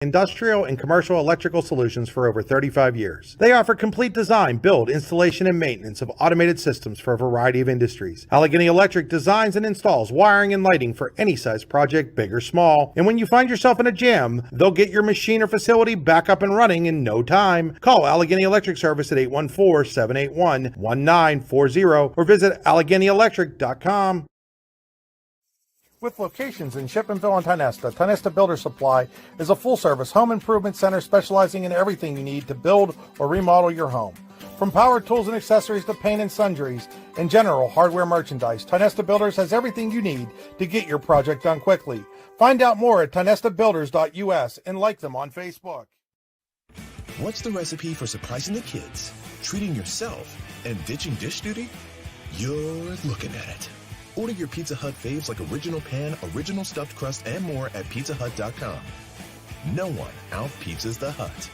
Industrial and commercial electrical solutions for over 35 years. They offer complete design, build, installation, and maintenance of automated systems for a variety of industries. Allegheny Electric designs and installs wiring and lighting for any size project, big or small. And when you find yourself in a jam, they'll get your machine or facility back up and running in no time. Call Allegheny Electric Service at 814-781-1940 or visit AlleghenyElectric.com. With locations in Shippenville and Tionesta, Tionesta Builder Supply is a full-service home improvement center specializing in everything you need to build or remodel your home. From power tools and accessories to paint and sundries and general hardware merchandise, Tionesta Builders has everything you need to get your project done quickly. Find out more at tionestabuilders.us and like them on Facebook. What's the recipe for surprising the kids, treating yourself, and ditching dish duty? You're looking at it. Order your Pizza Hut faves like original pan, original stuffed crust, and more at pizzahut.com. No one out-pizzas the Hut.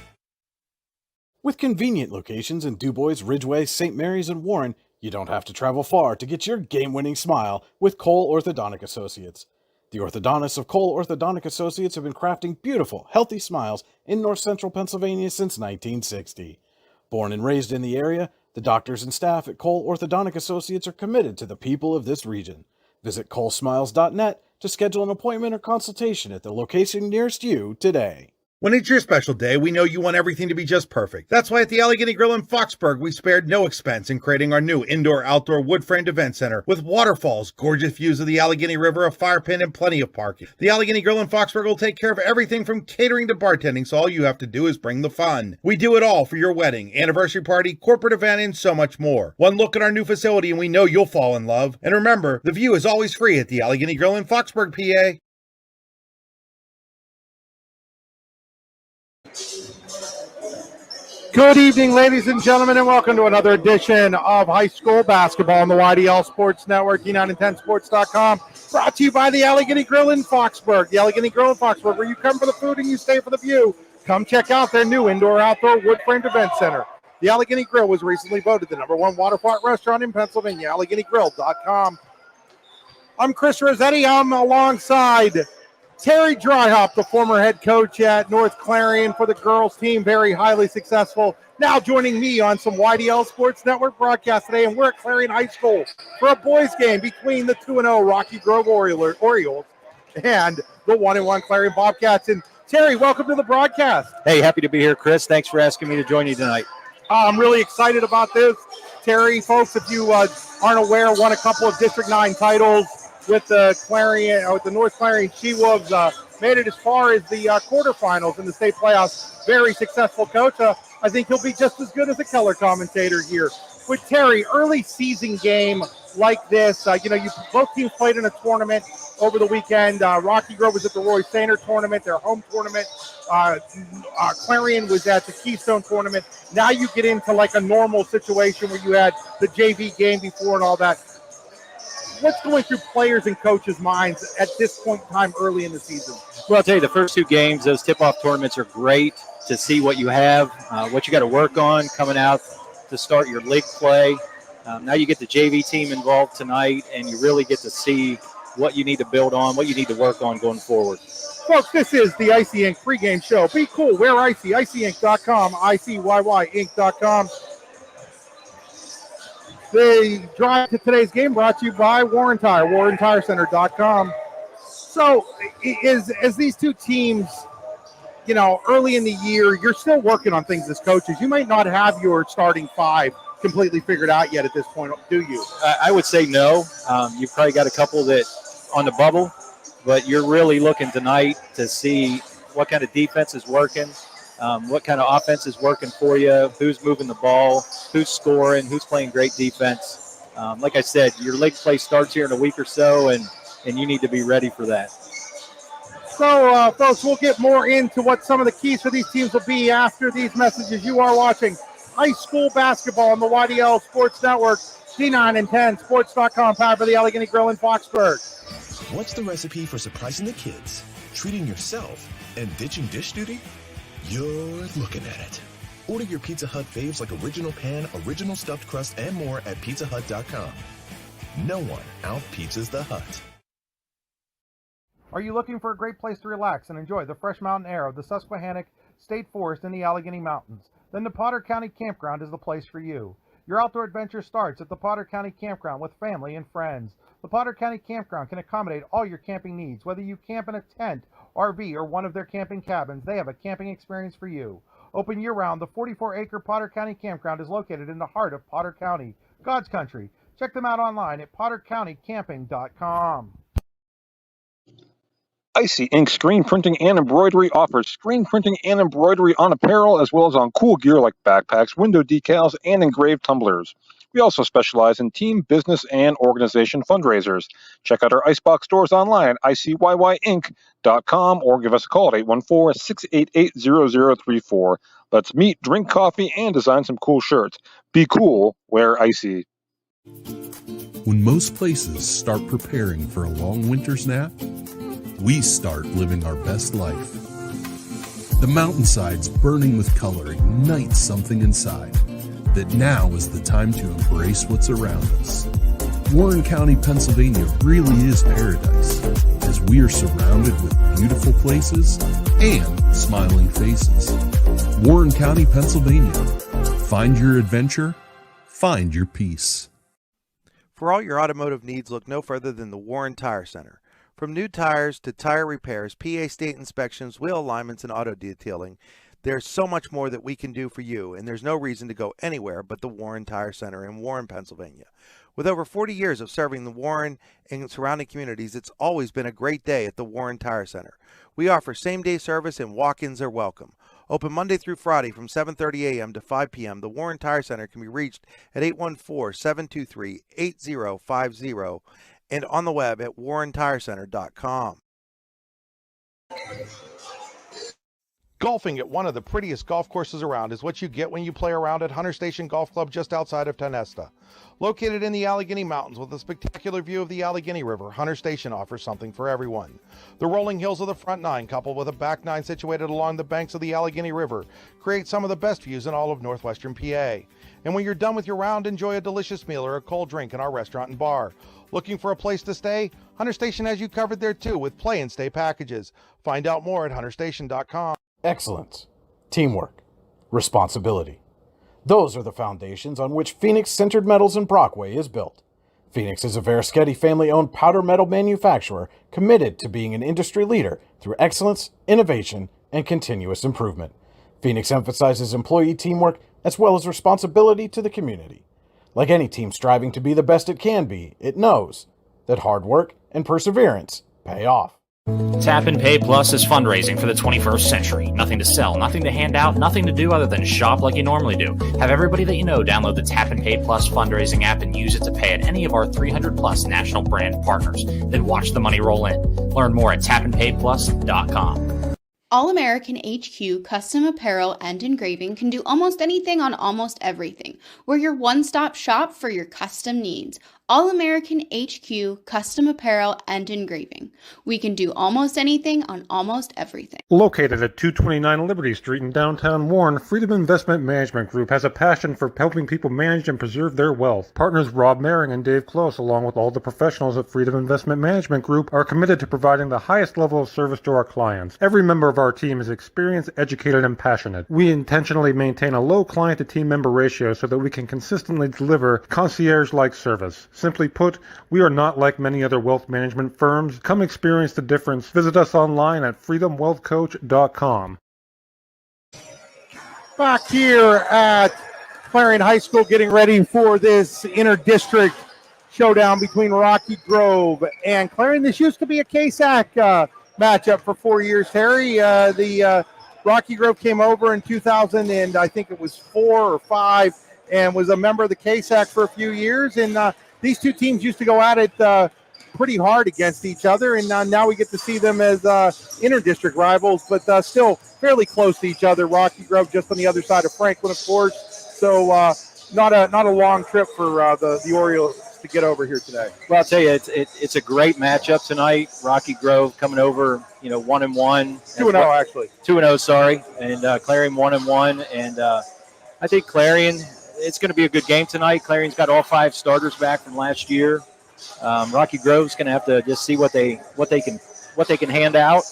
With convenient locations in DuBois, Ridgeway, St. Mary's, and Warren, you don't have to travel far to get your game-winning smile with Cole Orthodontic Associates. The orthodontists of Cole Orthodontic Associates have been crafting beautiful, healthy smiles in North Central Pennsylvania since 1960. Born and raised in the area, the doctors and staff at Cole Orthodontic Associates are committed to the people of this region. Visit colesmiles.net to schedule an appointment or consultation at the location nearest you today. When it's your special day, we know you want everything to be just perfect. That's why at the Allegheny Grill in Foxburg, we spared no expense in creating our new indoor-outdoor wood-framed event center with waterfalls, gorgeous views of the Allegheny River, a fire pit, and plenty of parking. The Allegheny Grill in Foxburg will take care of everything from catering to bartending, so all you have to do is bring the fun. We do it all for your wedding, anniversary party, corporate event, and so much more. One look at our new facility and we know you'll fall in love. And remember, the view is always free at the Allegheny Grill in Foxburg, PA. Good evening, ladies and gentlemen, and welcome to another edition of high school basketball on the YDL Sports Network, E910sports.com, brought to you by the Allegheny Grill in Foxburg. The Allegheny Grill in Foxburg, where you come for the food and you stay for the view. Come check out their new indoor-outdoor wood-framed event center. The Allegheny Grill was recently voted the #1 waterfront restaurant in Pennsylvania, AlleghenyGrill.com. I'm Chris Rossetti. I'm alongside Terry Dryhoff, the former head coach at North Clarion for the girls team, very highly successful. Now joining me on some YDL Sports Network broadcast today, and we're at Clarion High School for a boys game between the 2-0 Rocky Grove Orioles and the 1-1 Clarion Bobcats. And Terry, welcome to the broadcast. Hey, happy to be here, Chris. Thanks for asking me to join you tonight. I'm really excited about this. Terry, folks, if you aren't aware, won a couple of District 9 titles with the Clarion, with the North Clarion She-Wolves, made it as far as the quarterfinals in the state playoffs. Very successful coach. I think he'll be just as good as a color commentator here. But Terry, early season game like this, you both teams played in a tournament over the weekend. Rocky Grove was at the Roy Sainer tournament, their home tournament. Clarion was at the Keystone tournament. Now you get into like a normal situation where you had the JV game before and all that. What's going through players and coaches' minds at this point in time early in the season? Well, I'll tell you, the first two games, those tip-off tournaments are great to see what you have, what you got to work on coming out to start your league play. Now you get the JV team involved tonight, and you really get to see what you need to build on, what you need to work on going forward. Folks, this is the Icy Inc. pregame show. Be cool, wear Icy, IcyInc.com, ICYYInc.com. The drive to today's game brought to you by Warren Tire, WarrenTireCenter.com. So, as these two teams, early in the year, you're still working on things as coaches. You might not have your starting five completely figured out yet at this point, do you? I would say no. You've probably got a couple that on the bubble, but you're really looking tonight to see what kind of defense is working, what kind of offense is working for you, who's moving the ball, who's scoring, who's playing great defense. Like I said, your league play starts here in a week or so, and you need to be ready for that. So, folks, we'll get more into what some of the keys for these teams will be after these messages. You are watching high school basketball on the YDL Sports Network, D910sports.com, powered by the Allegheny Grill in Foxburg. What's the recipe for surprising the kids, treating yourself, and ditching dish duty? You're looking at it. Order your Pizza Hut faves like original pan, original stuffed crust, and more at pizzahut.com. No one out-pizzas the Hut. Are you looking for a great place to relax and enjoy the fresh mountain air of the Susquehannock State Forest in the Allegheny Mountains? Then the Potter County Campground is the place for you. Your outdoor adventure starts at the Potter County Campground with family and friends. The Potter County Campground can accommodate all your camping needs. Whether you camp in a tent, RV, or one of their camping cabins, they have a camping experience for you. Open year-round, the 44-acre Potter County Campground is located in the heart of Potter County, God's country. Check them out online at pottercountycamping.com. Icy Ink Screen Printing and Embroidery offers screen printing and embroidery on apparel as well as on cool gear like backpacks, window decals, and engraved tumblers. We also specialize in team, business, and organization fundraisers. Check out our Icebox stores online at icyyyink.com or give us a call at 814-688-0034. Let's meet, drink coffee, and design some cool shirts. Be cool, wear Icy. When most places start preparing for a long winter's nap, we start living our best life. The mountainsides burning with color ignite something inside that now is the time to embrace what's around us. Warren County, Pennsylvania really is paradise, as we are surrounded with beautiful places and smiling faces. Warren County, Pennsylvania. Find your adventure, find your peace. For all your automotive needs, look no further than the Warren Tire Center. From new tires to tire repairs, PA state inspections, wheel alignments, and auto detailing, there's so much more that we can do for you, and there's no reason to go anywhere but the Warren Tire Center in Warren, Pennsylvania. With over 40 years of serving the Warren and surrounding communities, it's always been a great day at the Warren Tire Center. We offer same-day service and walk-ins are welcome. Open Monday through Friday from 7:30 a.m. to 5 p.m., the Warren Tire Center can be reached at 814-723-8050 and on the web at warrentirecenter.com. Golfing at one of the prettiest golf courses around is what you get when you play around at Hunter Station Golf Club just outside of Tonesta. Located in the Allegheny Mountains with a spectacular view of the Allegheny River, Hunter Station offers something for everyone. The rolling hills of the front nine, coupled with a back nine situated along the banks of the Allegheny River, create some of the best views in all of northwestern PA. And when you're done with your round, enjoy a delicious meal or a cold drink in our restaurant and bar. Looking for a place to stay? Hunter Station has you covered there too with play and stay packages. Find out more at hunterstation.com. Excellence, teamwork, responsibility. Those are the foundations on which Phoenix Sintered Metals in Brockway is built. Phoenix is a Verischetti family-owned powder metal manufacturer committed to being an industry leader through excellence, innovation, and continuous improvement. Phoenix emphasizes employee teamwork as well as responsibility to the community. Like any team striving to be the best it can be, it knows that hard work and perseverance pay off. Tap and Pay Plus is fundraising for the 21st century. Nothing to sell, nothing to hand out, nothing to do other than shop like you normally do. Have everybody that you know download the Tap and Pay Plus fundraising app and use it to pay at any of our 300 plus national brand partners. Then watch the money roll in. Learn more at tapandpayplus.com. All American HQ Custom Apparel and Engraving can do almost anything on almost everything. We're your one-stop shop for your custom needs. All American HQ Custom Apparel and Engraving. We can do almost anything on almost everything. Located at 229 Liberty Street in downtown Warren, Freedom Investment Management Group has a passion for helping people manage and preserve their wealth. Partners Rob Maring and Dave Close, along with all the professionals at Freedom Investment Management Group, are committed to providing the highest level of service to our clients. Every member of our team is experienced, educated, and passionate. We intentionally maintain a low client-to-team member ratio so that we can consistently deliver concierge-like service. Simply put, we are not like many other wealth management firms. Come experience the difference. Visit us online at freedomwealthcoach.com. Back here at Clarion High School, getting ready for this inter-district showdown between Rocky Grove and Clarion. This used to be a KSAC matchup for 4 years, Terry. The Rocky Grove came over in 2000, and I think it was 4 or 5, and was a member of the KSAC for a few years. And these two teams used to go at it pretty hard against each other, and now we get to see them as inter-district rivals, but still fairly close to each other. Rocky Grove just on the other side of Franklin, of course. So not a long trip for the Orioles to get over here today. Well, I'll tell you, it's a great matchup tonight. Rocky Grove coming over, 1-1. 2-0 actually. 2-0, sorry, and Clarion 1-1, and I think Clarion. It's going to be a good game tonight. Clarion's got all 5 starters back from last year. Rocky Grove's going to have to just see what they can what they can hand out,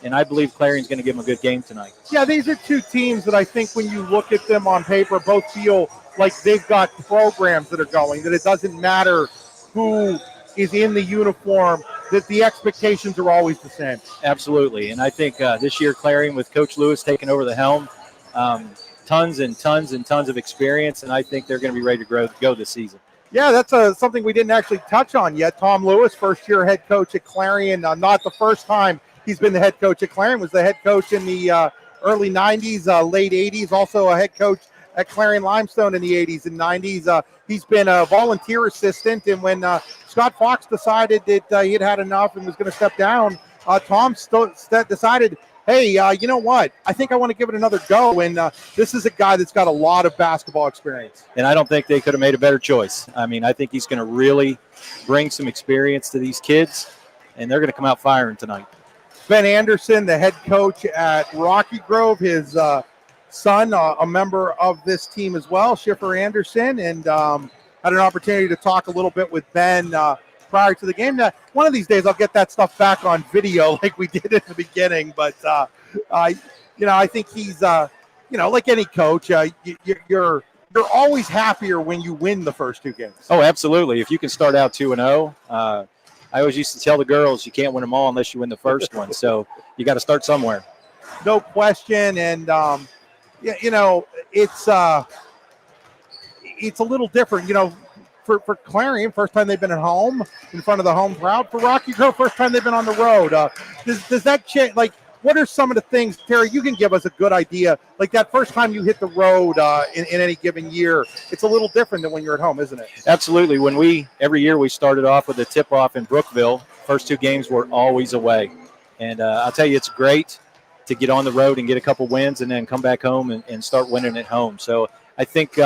and I believe Clarion's going to give them a good game tonight. Yeah, these are two teams that I think when you look at them on paper, both feel like they've got programs that are going, that it doesn't matter who is in the uniform, that the expectations are always the same. Absolutely, and I think this year Clarion with Coach Lewis taking over the helm, tons and tons and tons of experience, and I think they're going to be ready to go this season. Yeah, that's something we didn't actually touch on yet. Tom Lewis, first-year head coach at Clarion, not the first time he's been the head coach at Clarion, was the head coach in the early 90s, late 80s, also a head coach at Clarion Limestone in the 80s and 90s. He's been a volunteer assistant, and when Scott Fox decided that he had had enough and was going to step down, Tom decided, hey, you know what? I think I want to give it another go, and this is a guy that's got a lot of basketball experience. And I don't think they could have made a better choice. I mean, I think he's going to really bring some experience to these kids, and they're going to come out firing tonight. Ben Anderson, the head coach at Rocky Grove, his son, a member of this team as well, Schiffer Anderson, and had an opportunity to talk a little bit with Ben prior to the game. Now, one of these days I'll get that stuff back on video like we did at the beginning, but I think he's, like any coach, you're always happier when you win the first two games. Oh, absolutely. If you can start out 2-0, I always used to tell the girls you can't win them all unless you win the first one. So you got to start somewhere. No question. And, it's a little different, for Clarion, first time they've been at home in front of the home crowd. For Rocky Grove, first time they've been on the road. Does that change? Like, what are some of the things, Terry, you can give us a good idea, like that first time you hit the road in any given year, it's a little different than when you're at home, isn't it? Absolutely. Every year we started off with a tip-off in Brookville. First two games were always away. And I'll tell you, it's great to get on the road and get a couple wins and then come back home and start winning at home. So I think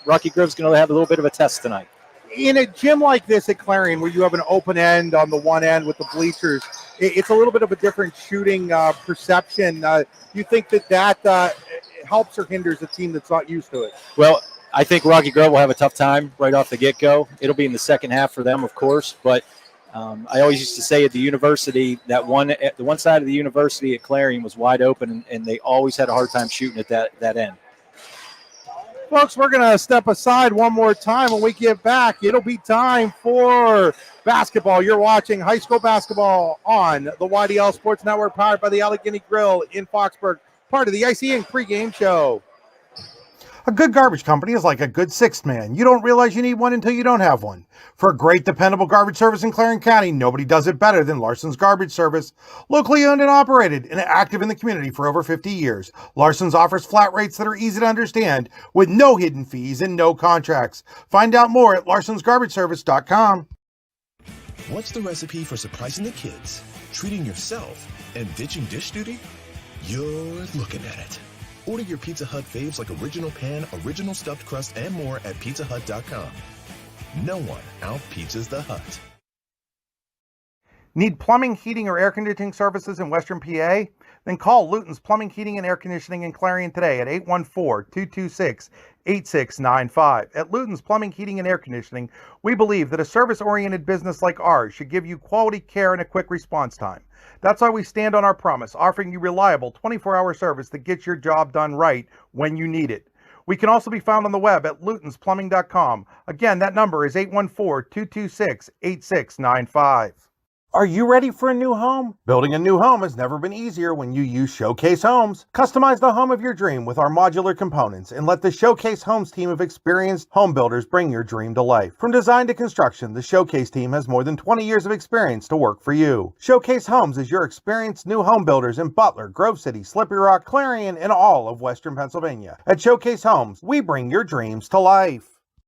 Rocky Grove's going to have a little bit of a test tonight. In a gym like this at Clarion, where you have an open end on the one end with the bleachers, it's a little bit of a different shooting perception. You think that helps or hinders a team that's not used to it? Well, I think Rocky Grove will have a tough time right off the get-go. It'll be in the second half for them, of course, but I always used to say at the university that the one side of the university at Clarion was wide open, and they always had a hard time shooting at that end. Folks, we're going to step aside one more time. When we get back, it'll be time for basketball. You're watching high school basketball on the YDL Sports Network, powered by the Allegheny Grill in Foxburg, part of the IC Inc. pregame show. A good garbage company is like a good sixth man. You don't realize you need one until you don't have one. For a great, dependable garbage service in Clarion County, nobody does it better than Larson's Garbage Service. Locally owned and operated and active in the community for over 50 years, Larson's offers flat rates that are easy to understand with no hidden fees and no contracts. Find out more at larsonsgarbageservice.com. What's the recipe for surprising the kids, treating yourself, and ditching dish duty? You're looking at it. Order your Pizza Hut faves like original pan, original stuffed crust, and more at pizzahut.com. No one out-pizzas the Hut. Need plumbing, heating, or air conditioning services in Western PA? Then call Luton's Plumbing, Heating, and Air Conditioning in Clarion today at 814-226-8695. At Luton's Plumbing, Heating, and Air Conditioning, we believe that a service-oriented business like ours should give you quality care and a quick response time. That's why we stand on our promise, offering you reliable 24-hour service that gets your job done right when you need it. We can also be found on the web at lutonsplumbing.com. Again, that number is 814-226-8695. Are you ready for a new home? Building a new home has never been easier when you use Showcase Homes. Customize the home of your dream with our modular components and let the Showcase Homes team of experienced home builders bring your dream to life. From design to construction, the Showcase team has more than 20 years of experience to work for you. Showcase Homes is your experienced new home builders in Butler, Grove City, Slippery Rock, Clarion, and all of Western Pennsylvania. At Showcase Homes, we bring your dreams to life.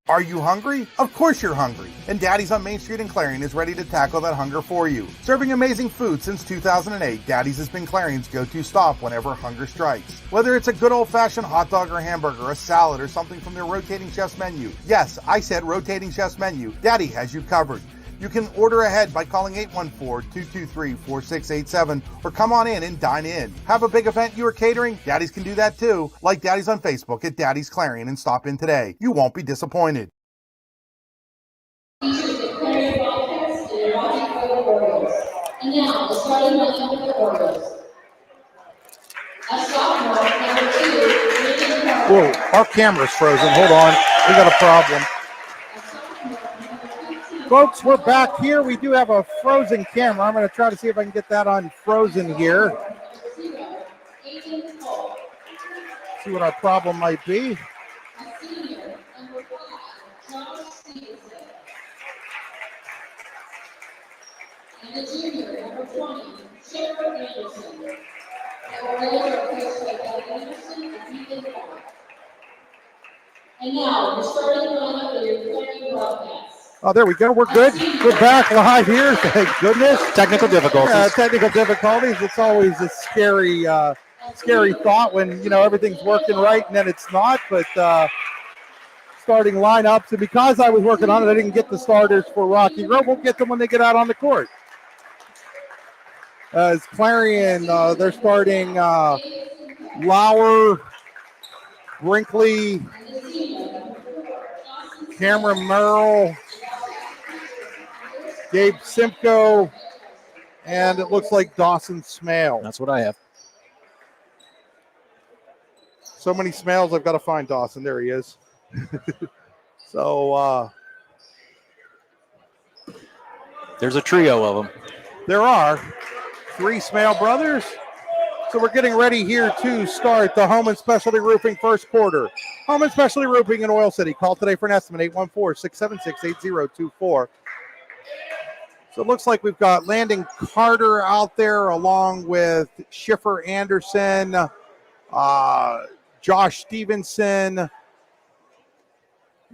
Are you hungry? Of course you're hungry. And Daddy's on Main Street in Clarion is ready to tackle that hunger for you. Serving amazing food since 2008, Daddy's has been Clarion's go-to stop whenever hunger strikes. Whether it's a good old-fashioned hot dog or hamburger, a salad, or something from their rotating chef's menu. Yes, I said rotating chef's menu. Daddy has you covered. You can order ahead by calling 814-223-4687 or come on in and dine in. Have a big event you are catering? Daddy's can do that too. Like Daddy's on Facebook at Daddy's Clarion and stop in today. You won't be disappointed. And now, the starting lineup for the Orioles. A sophomore, number 2, Whoa, our camera's frozen. Hold on. We got a problem. Folks, we're back here. We do have a frozen camera. I'm going to try to see if I can get that unfrozen here. See what our problem might be. And the junior, number 20, Sheriff Anderson. The Orioles are coached by Doug Anderson and Ethan Clark. And now, the starting lineup for your Clarion broadcast. Oh, there we go. We're good. We're back live here. Thank goodness. Technical difficulties. Technical difficulties. It's always a scary thought when, everything's working right and then it's not. But starting lineups, and because I was working on it, I didn't get the starters for Rocky Grove. We'll get them when they get out on the court. As Clarion, they're starting Lauer, Brinkley, Cameron Merrill, Gabe Simcoe, and it looks like Dawson Smale. That's what I have. So many Smales, I've got to find Dawson. There he is. So there's a trio of them. There are 3 Smale brothers. So we're getting ready here to start the Home and Specialty Roofing first quarter. Home and Specialty Roofing in Oil City. Call today for an estimate, 814-676-8024. So it looks like we've got Landon Carter out there along with Schiffer Anderson, Josh Stevenson,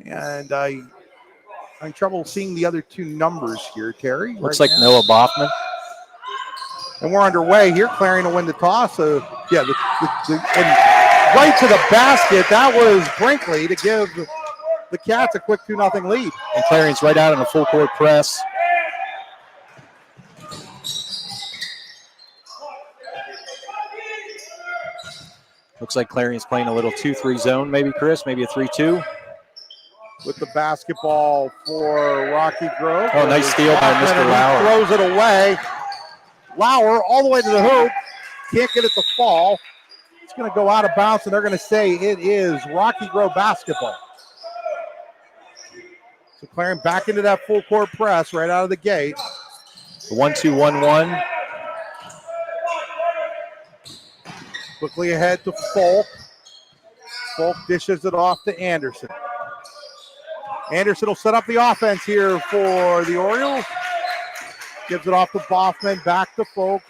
and I'm having trouble seeing the other 2 numbers here, Terry. Looks like Noah Boffman. And we're underway here. Clarion will win the toss. So, yeah, and right to the basket. That was Brinkley to give the Cats a quick 2-0 lead. And Clarion's right out in a full court press. Looks like Clarion's playing a little 2-3 zone, maybe, Chris, maybe a 3-2. With the basketball for Rocky Grove. Oh, nice steal by Mr. Lauer. Throws it away. Lauer all the way to the hoop. Can't get it to fall. It's going to go out of bounds, and they're going to say it is Rocky Grove basketball. So Clarion back into that full court press right out of the gate. 1-2-1-1. Quickly ahead to Folk. Folk dishes it off to Anderson. Anderson will set up the offense here for the Orioles. Gives it off to Boffman, back to Folk.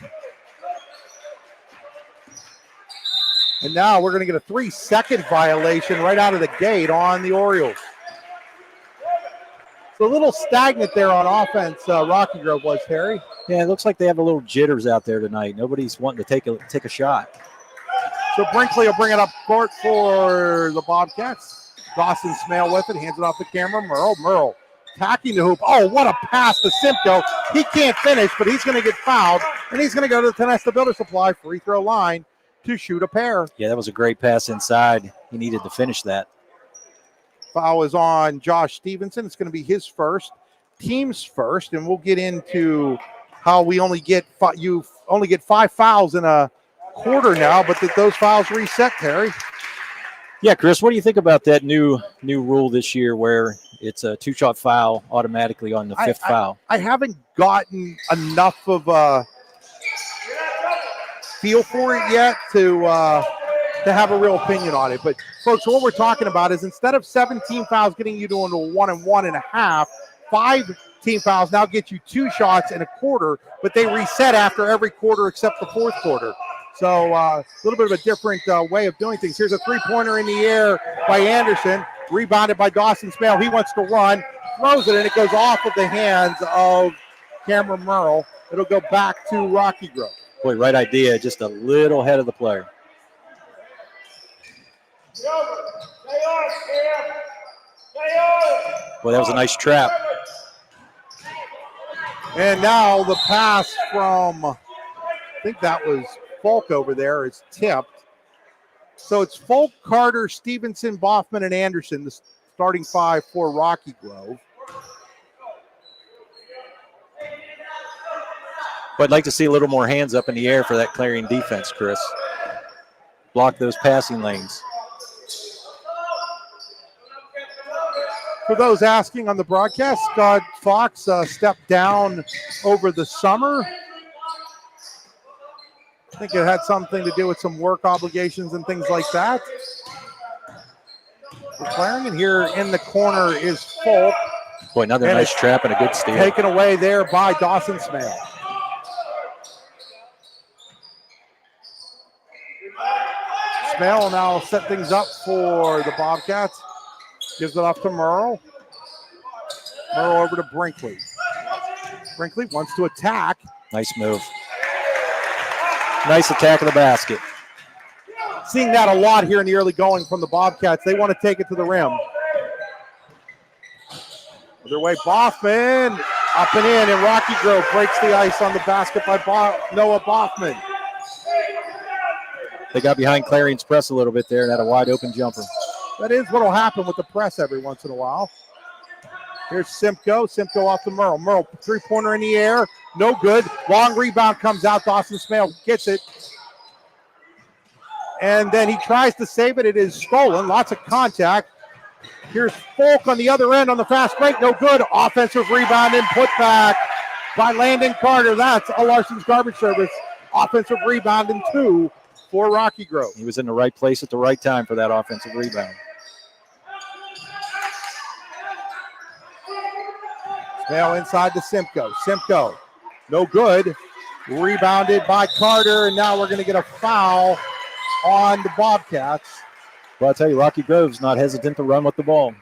And now we're going to get a 3-second violation right out of the gate on the Orioles. It's a little stagnant there on offense, Rocky Grove was, Terry. Yeah, it looks like they have a little jitters out there tonight. Nobody's wanting to take a shot. So Brinkley will bring it up court for the Bobcats. Dawson Smale with it, hands it off the camera. Merle attacking the hoop. Oh, what a pass to Simcoe. He can't finish, but he's going to get fouled, and he's going to go to the Tenesta Builder Supply free throw line to shoot a pair. Yeah, that was a great pass inside. He needed to finish that. Foul is on Josh Stevenson. It's going to be his first, team's first, and we'll get into how we only get 5 fouls in a quarter now, but those fouls reset, Terry. Yeah, Chris, what do you think about that new rule this year where it's a 2-shot foul automatically on the 5th foul? I haven't gotten enough of a feel for it yet to have a real opinion on it. But, folks, what we're talking about is instead of 17 fouls getting you to a 1 and 1.5, 5 team fouls now get you 2 shots in a quarter, but they reset after every quarter except the 4th quarter. So a little bit of a different way of doing things. Here's a 3-pointer in the air by Anderson, rebounded by Dawson Smale. He wants to run, throws it, and it goes off of the hands of Cameron Merle. It'll go back to Rocky Grove. Boy, right idea, just a little ahead of the player. Boy, that was a nice trap. And now the pass from, I think that was Folk over there, is tipped. So it's Folk, Carter, Stevenson, Boffman, and Anderson, the starting 5 for Rocky Grove. But I'd like to see a little more hands up in the air for that Clarion defense, Chris. Block those passing lanes. For those asking on the broadcast, Scott Fox stepped down over the summer. I think it had something to do with some work obligations and things like that. For Clarion here in the corner is Folk. Boy, another nice trap and a good steal. Taken away there by Dawson Smale. Smale will now set things up for the Bobcats. Gives it off to Merle. Merle over to Brinkley. Brinkley wants to attack. Nice move. Nice attack of the basket. Seeing that a lot here in the early going from the Bobcats. They want to take it to the rim. Other way, Boffman up and in, and Rocky Grove breaks the ice on the basket by Noah Boffman. They got behind Clarion's press a little bit there and had a wide open jumper. That is what will happen with the press every once in a while. Here's Simcoe. Simcoe off to Merle. Merle, three-pointer in the air. No good. Long rebound comes out. Dawson Smale gets it. And then he tries to save it. It is stolen. Lots of contact. Here's Folk on the other end on the fast break. No good. Offensive rebound and put back by Landon Carter. That's a Larson's garbage service. Offensive rebound and 2 for Rocky Grove. He was in the right place at the right time for that offensive rebound. Smale inside to Simcoe. Simcoe, no good. Rebounded by Carter, and now we're going to get a foul on the Bobcats. Well, I'll tell you, Rocky Grove's not hesitant to run with the ball.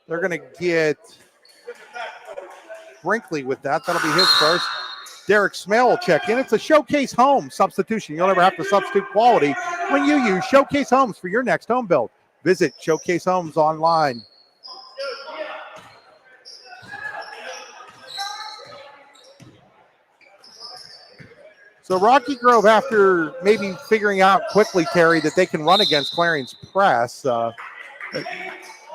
They're going to get Brinkley with that. That'll be his first. Derek Smale will check in. It's a Showcase Home substitution. You'll never have to substitute quality when you use Showcase Homes for your next home build. Visit Showcase Homes online. So Rocky Grove, after maybe figuring out quickly, Terry, that they can run against Clarion's press,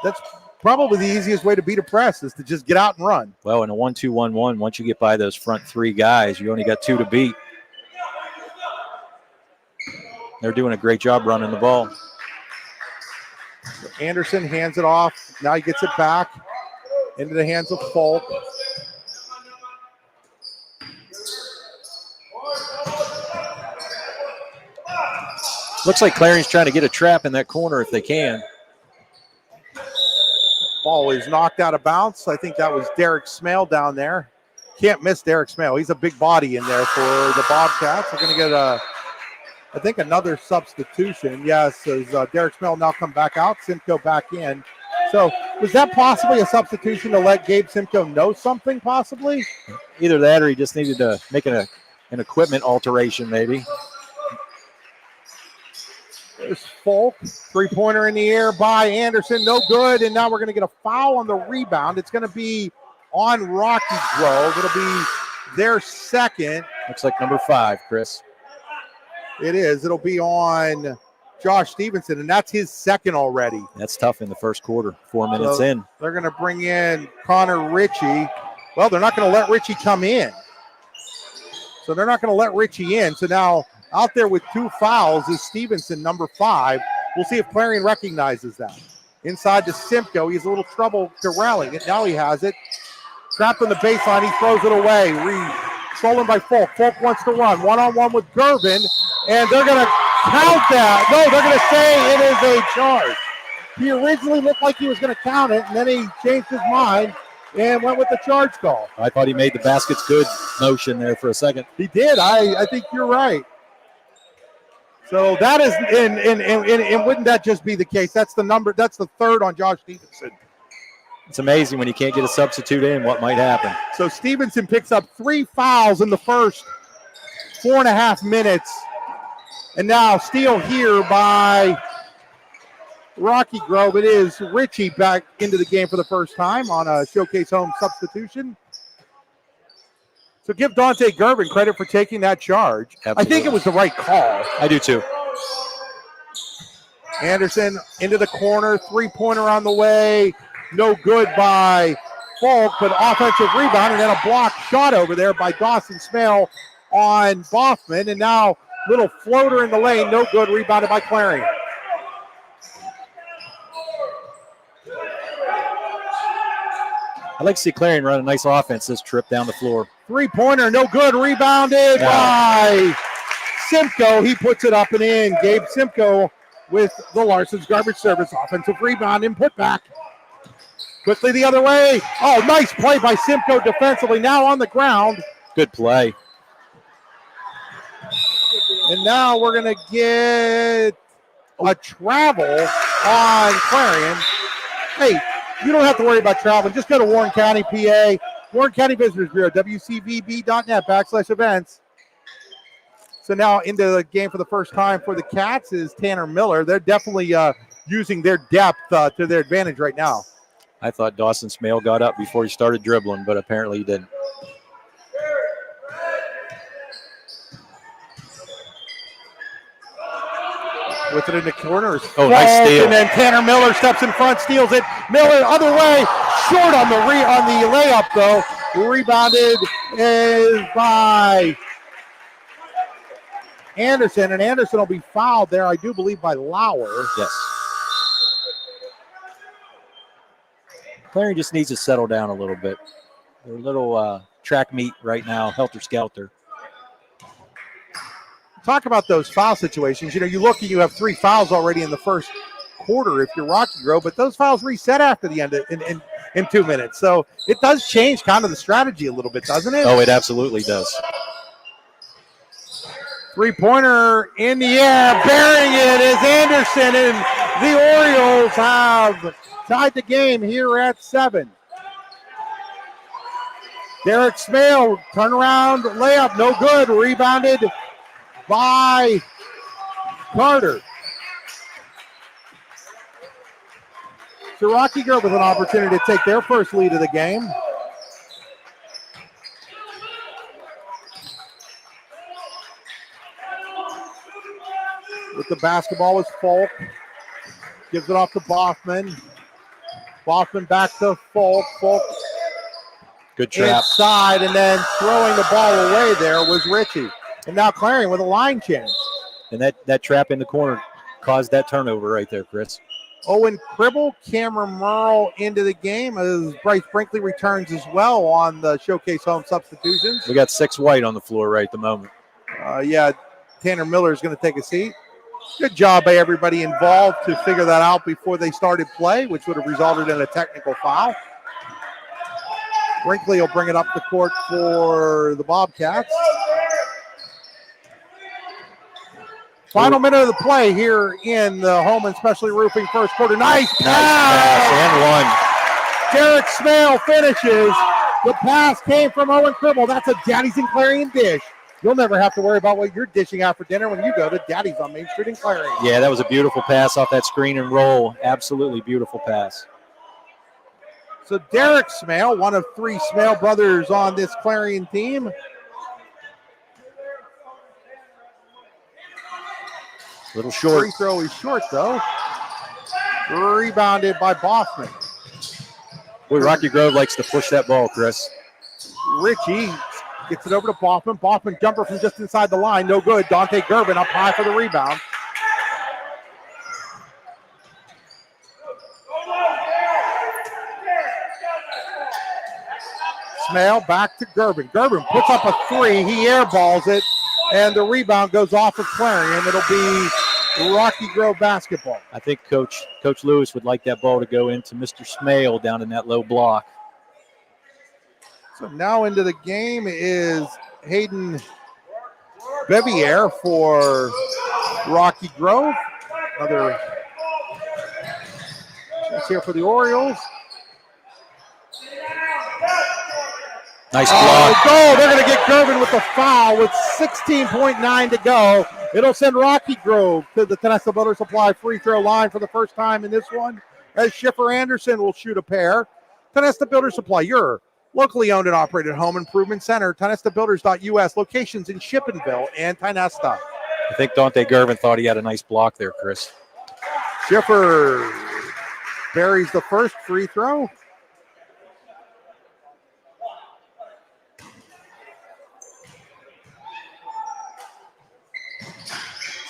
that's probably the easiest way to beat a press is to just get out and run. Well, in a 1-2-1-1, once you get by those front 3 guys, you only got 2 to beat. They're doing a great job running the ball. So Anderson hands it off. Now he gets it back into the hands of Folk. Looks like Clarion's trying to get a trap in that corner if they can. Ball is knocked out of bounds. I think that was Derek Smale down there. Can't miss Derek Smale. He's a big body in there for the Bobcats. We're going to get I think another substitution. Yes, as Derek Smale now come back out. Simcoe back in. So was that possibly a substitution to let Gabe Simcoe know something possibly? Either that or he just needed to make an equipment alteration maybe. There's Folk, three-pointer in the air by Anderson, no good, and now we're going to get a foul on the rebound. It's going to be on Rocky Grove. It'll be their second. Looks like number 5, Chris. It is. It'll be on Josh Stevenson, and that's his second already. That's tough in the first quarter, 4 minutes in. They're going to bring in Connor Ritchie. Well, they're not going to let Ritchie come in. So they're not going to let Ritchie in. So now out there with 2 fouls is Stevenson, number 5. We'll see if Clarion recognizes that. Inside to Simcoe. He has a little trouble corralling it. Now he has it. Trapped on the baseline. He throws it away. Stolen by Folk. Folk wants to run. One-on-one with Gervin. And they're going to count that. No, they're going to say it is a charge. He originally looked like he was going to count it, and then he changed his mind and went with the charge call. I thought he made the baskets good motion there for a second. He did. I think you're right. So that is, and wouldn't that just be the case? That's the number. That's the third on Josh Stevenson. It's amazing when you can't get a substitute in what might happen. So Stevenson picks up 3 fouls in the first 4.5 minutes. And now steal here by Rocky Grove. It is Ritchie back into the game for the first time on a Showcase Home substitution. So give Dante Gervin credit for taking that charge. Absolutely. I think it was the right call. I do too. Anderson into the corner, three-pointer on the way. No good by Folk, but offensive rebound and then a block shot over there by Dawson Smale on Boffman. And now little floater in the lane, no good, rebounded by Clarion. I'd like to see Clarion run a nice offense this trip down the floor. Three-pointer, no good, rebounded by Simcoe. He puts it up and in. Gabe Simcoe with the Larson's Garbage Service offensive rebound and put back. Quickly the other way. Oh, nice play by Simcoe defensively. Now on the ground. Good play. And now we're going to get a travel on Clarion. Hey, you don't have to worry about traveling. Just go to Warren County, PA. Warren County Visitors Bureau, wcvb.net/events. So now into the game for the first time for the Cats is Tanner Miller. They're definitely using their depth to their advantage right now. I thought Dawson Smale got up before he started dribbling, but apparently he didn't. With it in the corners. Oh, nice steal. And then Tanner Miller steps in front, steals it. Miller other way, short on the layup though. Rebounded is by Anderson, and Anderson will be fouled there, I do believe, by Lauer. Yes. Clarion just needs to settle down a little bit. They're a little track meet right now, helter-skelter. Talk about those foul situations. You know, you look and you have 3 fouls already in the first quarter if you're Rocky Grove, but those fouls reset after the end in 2 minutes. So it does change kind of the strategy a little bit, doesn't it? Oh, it absolutely does. Three-pointer in the air, bearing it is Anderson, and the Orioles have tied the game here at 7. Derek Smale, turnaround layup, no good, rebounded by Carter. So Rocky Grove with an opportunity to take their first lead of the game. With the basketball is Folk. Gives it off to Boffman. Boffman back to Folk. Folk good trap. Inside, and then throwing the ball away there was Ritchie. And now Clarion with a line change. And that trap in the corner caused that turnover right there, Chris. Owen Cribble, Cameron Merle into the game as Bryce Brinkley returns as well on the Showcase Home substitutions. We got 6 white on the floor right at the moment. Tanner Miller is going to take a seat. Good job by everybody involved to figure that out before they started play, which would have resulted in a technical foul. Brinkley will bring it up the court for the Bobcats. Final minute of the play here in the Home and Specialty Roofing first quarter. Nice pass and one. Derek Smale finishes. The pass came from Owen Cribble. That's a Daddy's and Clarion dish. You'll never have to worry about what you're dishing out for dinner when you go to Daddy's on Main Street in Clarion. Yeah, that was a beautiful pass off that screen and roll. Absolutely beautiful pass. So Derek Smale, one of 3 Smale brothers on this Clarion team. Little short. Free throw is short, though. Rebounded by Boffman. Boy, Rocky Grove likes to push that ball, Chris. Ritchie gets it over to Boffman. Boffman jumper from just inside the line. No good. Dante Gervin up high for the rebound. Smale back to Gervin. Gervin puts up a 3. He airballs it, and the rebound goes off of Clarion. It'll be Rocky Grove basketball. I think Coach Lewis would like that ball to go into Mr. Smale down in that low block. So now into the game is Hayden Bevier for Rocky Grove. Another chance here for the Orioles. Nice block. Goal. They're going to get Gervin with the foul with 16.9 to go. It'll send Rocky Grove to the Tonesta Builder Supply free throw line for the first time in this one, as Schiffer Anderson will shoot a pair. Tonesta Builder Supply, your locally owned and operated home improvement center. TonestaBuilders.us, locations in Shippenville and Tonesta. I think Dante Gervin thought he had a nice block there, Chris. Schiffer buries the first free throw.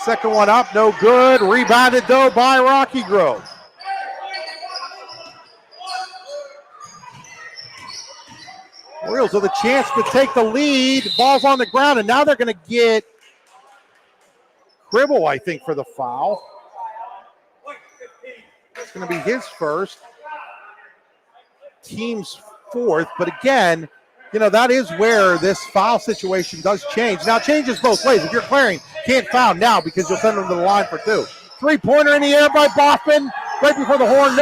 Second one up, no good. Rebounded, though, by Rocky Grove. Orioles with a chance to take the lead. Ball's on the ground, and now they're going to get Cribble, I think, for the foul. It's going to be his first. Team's fourth. But again, you know, that is where this foul situation does change. Now, it changes both ways. If you're Clarion, can't foul now because you'll send them to the line for two. Three-pointer in the air by Boffman right before the horn.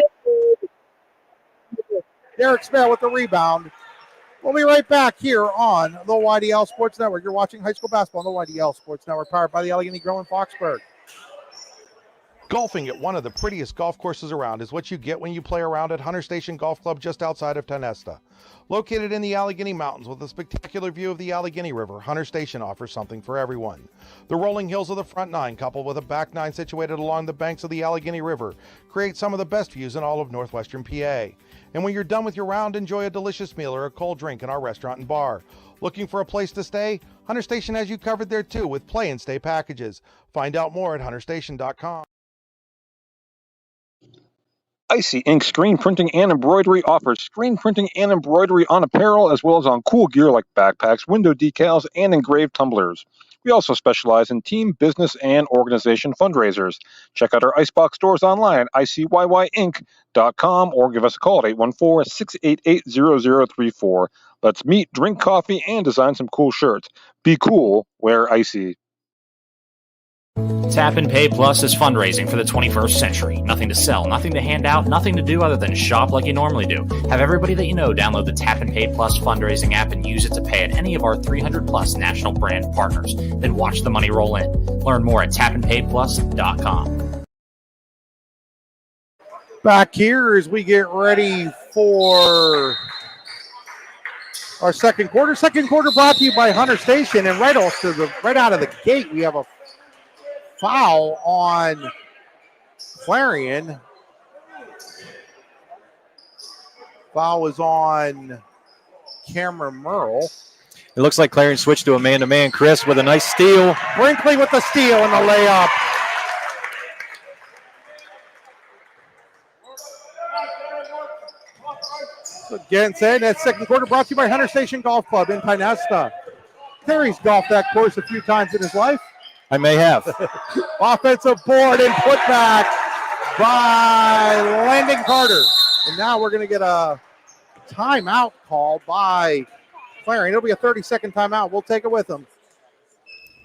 Derek Smale with the rebound. We'll be right back here on the YDL Sports Network. You're watching high school basketball on the YDL Sports Network, powered by the Allegheny Grill in Foxburg. Golfing at one of the prettiest golf courses around is what you get when you play around at Hunter Station Golf Club just outside of Tonesta. Located in the Allegheny Mountains with a spectacular view of the Allegheny River, Hunter Station offers something for everyone. The rolling hills of the front nine, coupled with a back nine situated along the banks of the Allegheny River, create some of the best views in all of northwestern PA. And when you're done with your round, enjoy a delicious meal or a cold drink in our restaurant and bar. Looking for a place to stay? Hunter Station has you covered there too with play and stay packages. Find out more at hunterstation.com. Icy Ink Screen Printing and Embroidery offers screen printing and embroidery on apparel as well as on cool gear like backpacks, window decals, and engraved tumblers. We also specialize in team, business, and organization fundraisers. Check out our Icebox stores online at icyyyinc.com or give us a call at 814-688-0034. Let's meet, drink coffee, and design some cool shirts. Be cool, wear Icy. Tap and Pay Plus is fundraising for the 21st century. Nothing to sell, nothing to hand out, nothing to do other than shop like you normally do. Have everybody that you know download the Tap and Pay Plus fundraising app and use it to pay at any of our 300 plus national brand partners. Then watch the money roll in. Learn more at tapandpayplus.com. Back here as we get ready for our second quarter. Second quarter brought to you by Hunter Station, and right out of the gate we have a foul on Clarion. Foul is on Cameron Merle. It looks like Clarion switched to a man-to-man. Chris with a nice steal. Brinkley with the steal and the layup. Again, saying that second quarter brought to you by Hunter Station Golf Club in Tonesta. Terry's golfed that course a few times in his life. I may have. Offensive board and put back by Landon Carter. And now we're going to get a timeout call by Clarion. It'll be a 30-second timeout. We'll take it with them.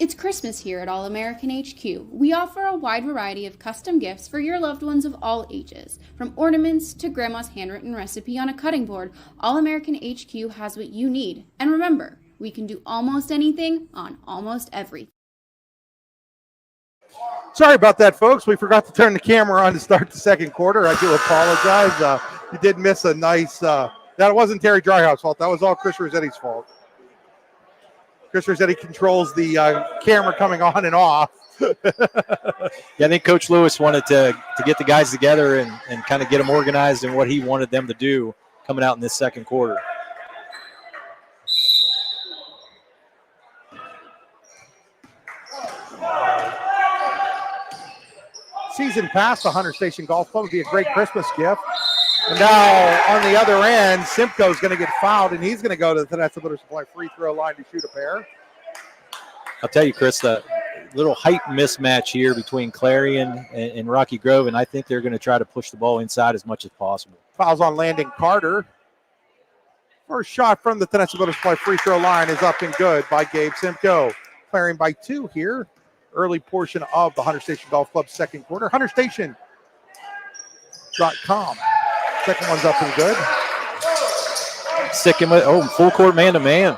It's Christmas here at All American HQ. We offer a wide variety of custom gifts for your loved ones of all ages. From ornaments to grandma's handwritten recipe on a cutting board, All American HQ has what you need. And remember, we can do almost anything on almost everything. Sorry about that, folks. We forgot to turn the camera on to start the second quarter. I do apologize. You did miss a nice that wasn't Terry Dryhouse's fault. That was all Chris Rossetti's fault. Chris Rossetti controls the camera coming on and off. Yeah, I think Coach Lewis wanted to get the guys together and kind of get them organized in what he wanted them to do coming out in this second quarter. Season pass to Hunter Station Golf Club would be a great Christmas gift. And now on the other end, Simcoe's going to get fouled, and he's going to go to the Tonesta Builder Supply free throw line to shoot a pair. I'll tell you, Chris, the little height mismatch here between Clarion and Rocky Grove, and I think they're going to try to push the ball inside as much as possible. Fouls on Landon Carter. First shot from the Tonesta Builder Supply free throw line is up and good by Gabe Simcoe. Clarion by 2 here. Early portion of the Hunter Station Golf Club second quarter. HunterStation.com. Second one's up and good. Sticking with, full court man-to-man.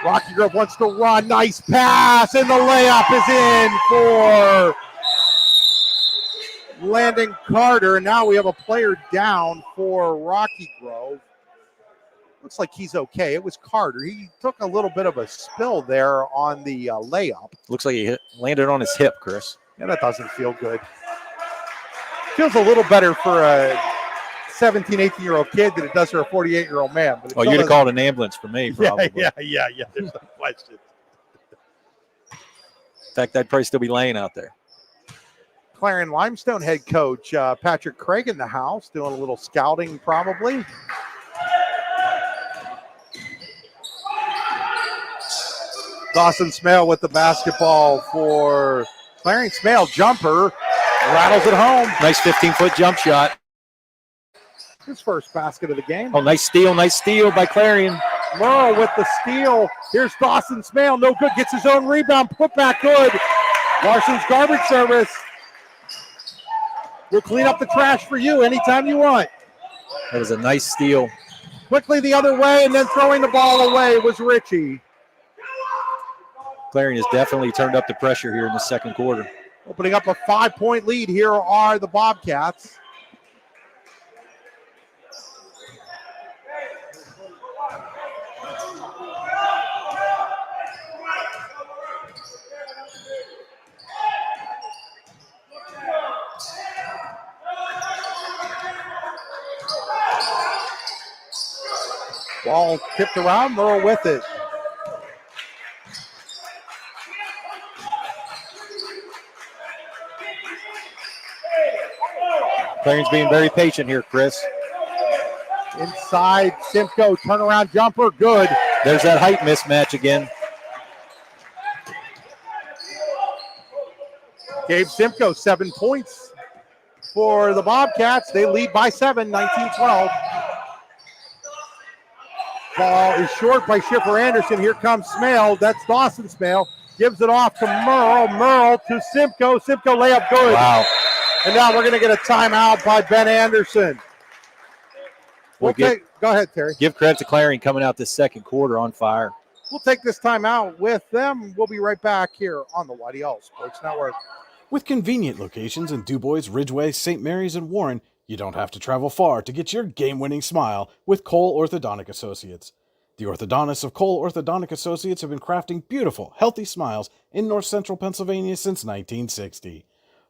Rocky Grove wants to run. Nice pass, and the layup is in for Landon Carter. And now we have a player down for Rocky Grove. Looks like he's okay. It was Carter. He took a little bit of a spill there on the layup. Looks like he landed on his hip, Chris. Yeah, that doesn't feel good. Feels a little better for a 17, 18-year-old kid than it does for a 48-year-old man. But you'd have called an ambulance for me, probably. Yeah, there's no question. In fact, I'd probably still be laying out there. Clarion Limestone head coach Patrick Craig in the house, doing a little scouting probably. Dawson Smale with the basketball for Clarion. Smale, jumper, rattles it home. Nice 15-foot jump shot. His first basket of the game. Oh, nice steal by Clarion. Merle with the steal. Here's Dawson Smale, no good, gets his own rebound, put back good. Larson's garbage service. We'll clean up the trash for you anytime you want. That was a nice steal. Quickly the other way, and then throwing the ball away was Richie. Clarion has definitely turned up the pressure here in the second quarter. Opening up a 5-point lead here are the Bobcats. Ball tipped around, Merle with it. Clarion's being very patient here, Chris. Inside, Simcoe, turnaround jumper, good. There's that height mismatch again. Gabe Simcoe, 7 points for the Bobcats. They lead by 7, 19-12. Ball is short by Schiffer Anderson. Here comes Smale. That's Dawson Smale. Gives it off to Merle. Merle to Simcoe. Simcoe layup good. Wow. And now we're going to get a timeout by Ben Anderson. Go ahead, Terry. Give credit to Clarion coming out this second quarter on fire. We'll take this timeout with them. We'll be right back here on the YDL Sports Network. With convenient locations in DuBois, Ridgeway, St. Mary's, and Warren, you don't have to travel far to get your game-winning smile with Cole Orthodontic Associates. The orthodontists of Cole Orthodontic Associates have been crafting beautiful, healthy smiles in north central Pennsylvania since 1960.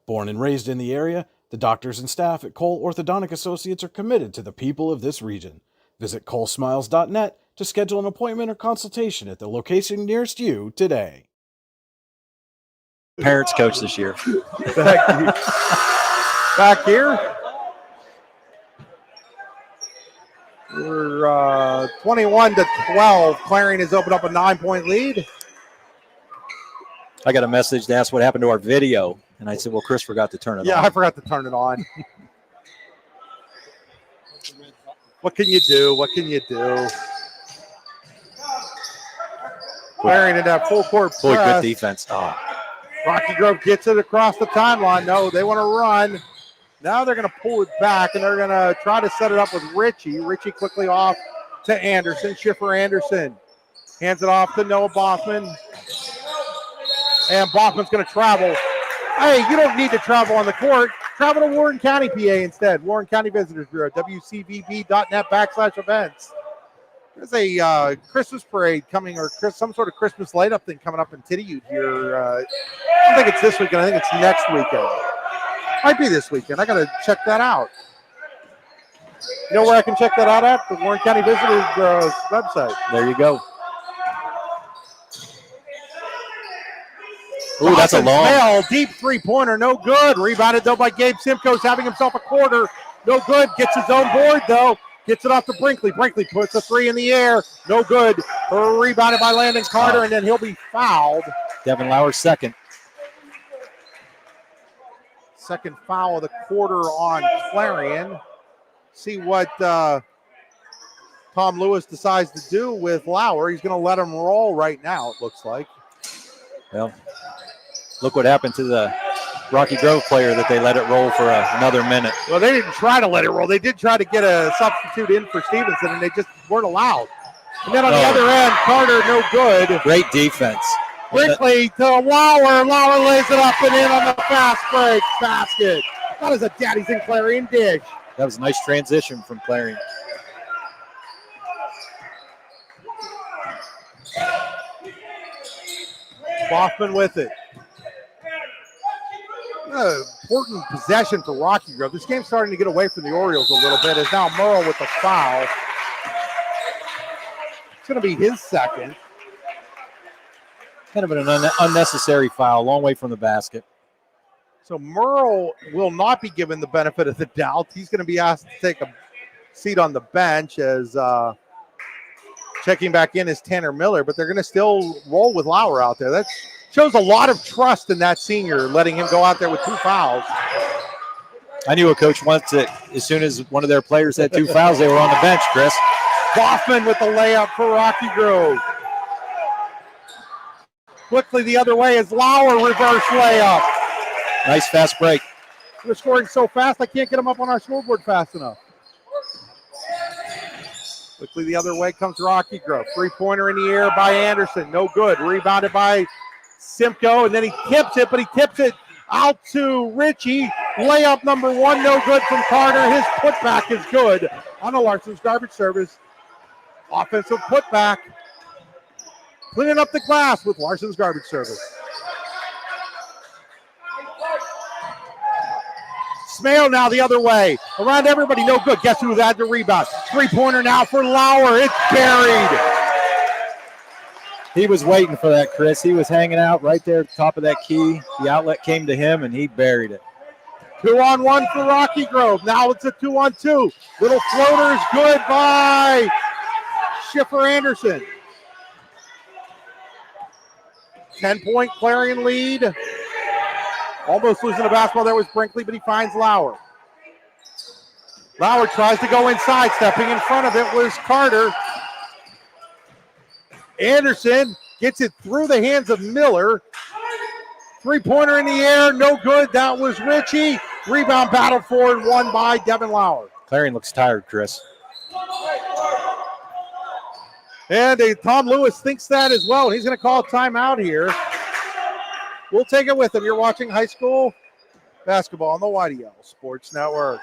Born and raised in the area, the doctors and staff at Cole Orthodontic Associates are committed to the people of this region. Visit colesmiles.net to schedule an appointment or consultation at the location nearest you today. Parents coach this year. Back here. We're 21-12. Clarion has opened up a 9-point lead. I got a message to ask what happened to our video. And I said, well, Chris forgot to turn it on. Yeah, I forgot to turn it on. What can you do? What can you do? Clarion in that full court press. Boy, good defense. Oh. Rocky Grove gets it across the timeline. No, they want to run. Now they're going to pull it back, and they're going to try to set it up with Richie. Richie quickly off to Anderson. Schiffer Anderson hands it off to Noah Boffman. And Boffman's going to travel. Hey, you don't need to travel on the court. Travel to Warren County, PA instead. Warren County Visitors Bureau, wcvb.net/events. There's a Christmas parade coming, or some sort of Christmas light-up thing coming up in Tityute here. I don't think it's this weekend. I think it's next weekend. Might be this weekend. I got to check that out. You know where I can check that out at? The Warren County Visitors Bureau's website. There you go. Ooh, that's a long. Smale, deep three-pointer, no good. Rebounded, though, by Gabe Simcoe's having himself a quarter. No good. Gets his own board, though. Gets it off to Brinkley. Brinkley puts a three in the air. No good. Rebounded by Landon Carter, and then he'll be fouled. Devin Lauer's second. Second foul of the quarter on Clarion. See what Tom Lewis decides to do with Lauer. He's going to let him roll right now, it looks like. Well, look what happened to the Rocky Grove player that they let it roll for another minute. Well, they didn't try to let it roll. They did try to get a substitute in for Stevenson, and they just weren't allowed. And then on the other end, Carter, no good. Great defense. Brinkley to Lauer. Lauer lays it up and in on the fast break basket. That is a Daddy's in Clarion dish. That was a nice transition from Clarion. Boffman with it. Important possession for Rocky Grove. This game's starting to get away from the Orioles a little bit. Is now Merle with the foul. It's going to be his second. Kind of an unnecessary foul, long way from the basket. So Merle will not be given the benefit of the doubt. He's going to be asked to take a seat on the bench as checking back in is Tanner Miller, but they're going to still roll with Lauer out there. That shows a lot of trust in that senior, letting him go out there with 2 fouls. I knew a coach once that as soon as one of their players had 2 fouls, they were on the bench, Chris. Kaufman with the layup for Rocky Grove. Quickly the other way is Lauer, reverse layup. Nice fast break. We're scoring so fast, I can't get them up on our scoreboard fast enough. Quickly the other way comes Rocky Grove. 3-pointer in the air by Anderson. No good. Rebounded by Simcoe, and then he tips it, but he tips it out to Richie. Layup number 1, no good from Carter. His putback is good on a Larson's garbage service. Offensive putback. Cleaning up the glass with Larson's garbage service. Smale now the other way. Around everybody, no good. Guess who had the rebound? 3-pointer now for Lauer. It's buried. He was waiting for that, Chris. He was hanging out right there at the top of that key. The outlet came to him, and he buried it. 2-on-1 for Rocky Grove. Now it's a 2-on-2. Little floater is good by Schiffer Anderson. 10-point Clarion lead. Almost losing the basketball there was Brinkley, but he finds Lauer. Lauer tries to go inside. Stepping in front of it was Carter. Anderson gets it through the hands of Miller. 3-pointer in the air, no good. That was Richie. Rebound battle for and won by Devin Lauer. Clarion looks tired, Chris. And Tom Lewis thinks that as well. He's going to call a timeout here. We'll take it with him. You're watching high school basketball on the YDL Sports Network.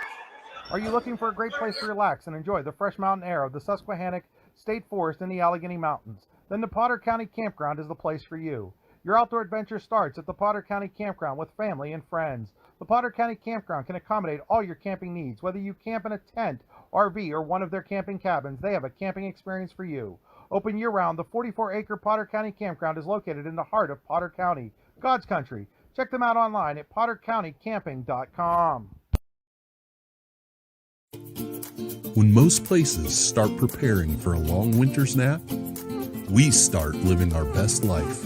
Are you looking for a great place to relax and enjoy the fresh mountain air of the Susquehannock State Forest in the Allegheny Mountains? Then the Potter County Campground is the place for you. Your outdoor adventure starts at the Potter County Campground with family and friends. The Potter County Campground can accommodate all your camping needs. Whether you camp in a tent, RV, or one of their camping cabins, they have a camping experience for you. Open year-round, the 44-acre Potter County Campground is located in the heart of Potter County, God's country. Check them out online at pottercountycamping.com. When most places start preparing for a long winter's nap, we start living our best life.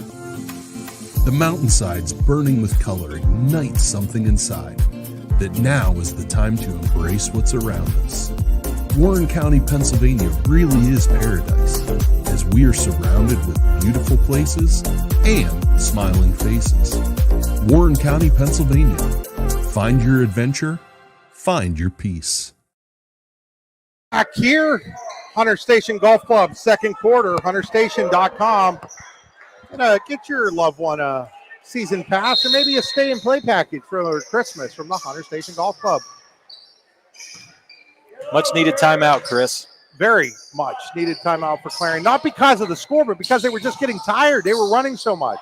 The mountainsides burning with color ignite something inside that now is the time to embrace what's around us. Warren County, Pennsylvania really is paradise, as we are surrounded with beautiful places and smiling faces. Warren County, Pennsylvania. Find your adventure, find your peace. Back here, Hunter Station Golf Club, second quarter, hunterstation.com. Get your loved one a season pass or maybe a stay and play package for Christmas from the Hunter Station Golf Club. Much needed timeout, Chris. Very much needed timeout for Clarion. Not because of the score, but because they were just getting tired. They were running so much.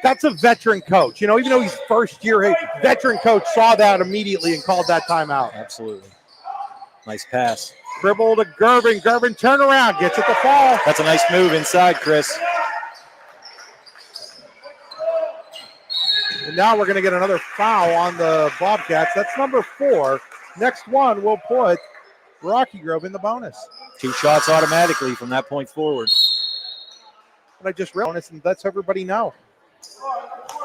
That's a veteran coach. You know, even though he's first year, veteran coach saw that immediately and called that timeout. Absolutely. Nice pass. Dribble to Gervin. Gervin turnaround, gets it to fall. That's a nice move inside, Chris. And now we're going to get another foul on the Bobcats. That's number 4. Next one will put Rocky Grove in the bonus. 2 shots automatically from that point forward. And I just realized and lets everybody know.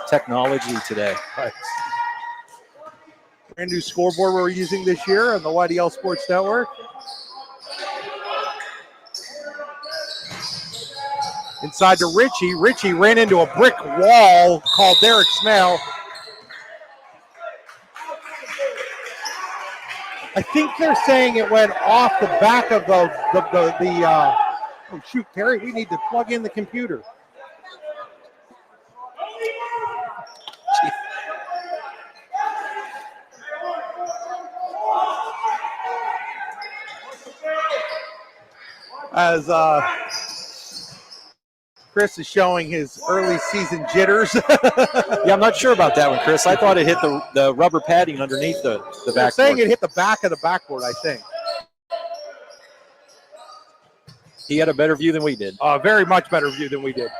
Technology today. Right. Brand new scoreboard we're using this year on the YDL Sports Network. Inside to Richie. Richie ran into a brick wall called Derek Smale. I think they're saying it went off the back of the oh shoot, Terry, we need to plug in the computer. As Chris is showing his early season jitters. Yeah, I'm not sure about that one, Chris. I thought it hit the rubber padding underneath the backboard. They're saying it hit the back of the backboard, I think. He had a better view than we did. Very much better view than we did.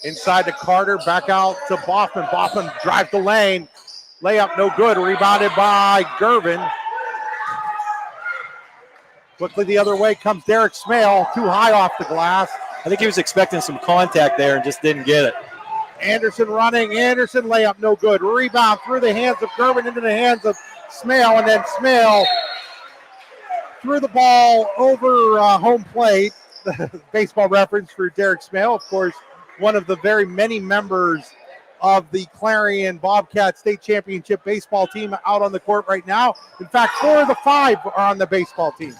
Inside to Carter, back out to Boffman. Boffman drives the lane. Layup no good. Rebounded by Gervin. Quickly the other way comes Derek Smale. Too high off the glass. I think he was expecting some contact there and just didn't get it. Anderson running. Anderson layup no good. Rebound through the hands of Gervin into the hands of Smale. And then Smale threw the ball over home plate. Baseball reference for Derek Smale, of course, one of the very many members of the Clarion Bobcat State Championship baseball team out on the court right now. In fact, 4 of the 5 are on the baseball team.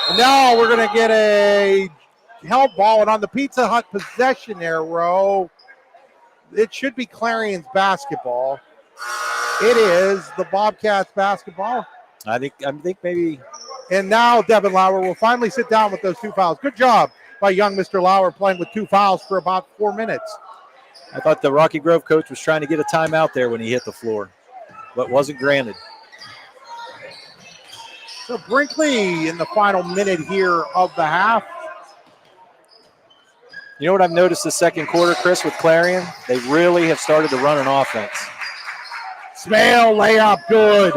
And now we're going to get a held ball, and on the Pizza Hut possession arrow, it should be Clarion's basketball. It is the Bobcats basketball. I think maybe. And now Devin Lauer will finally sit down with those 2 fouls. Good job by young Mr. Lauer playing with 2 fouls for about 4 minutes. I thought the Rocky Grove coach was trying to get a timeout there when he hit the floor, but wasn't granted. So Brinkley in the final minute here of the half. You know what I've noticed the second quarter, Chris, with Clarion? They really have started to run an offense. Smale layup good.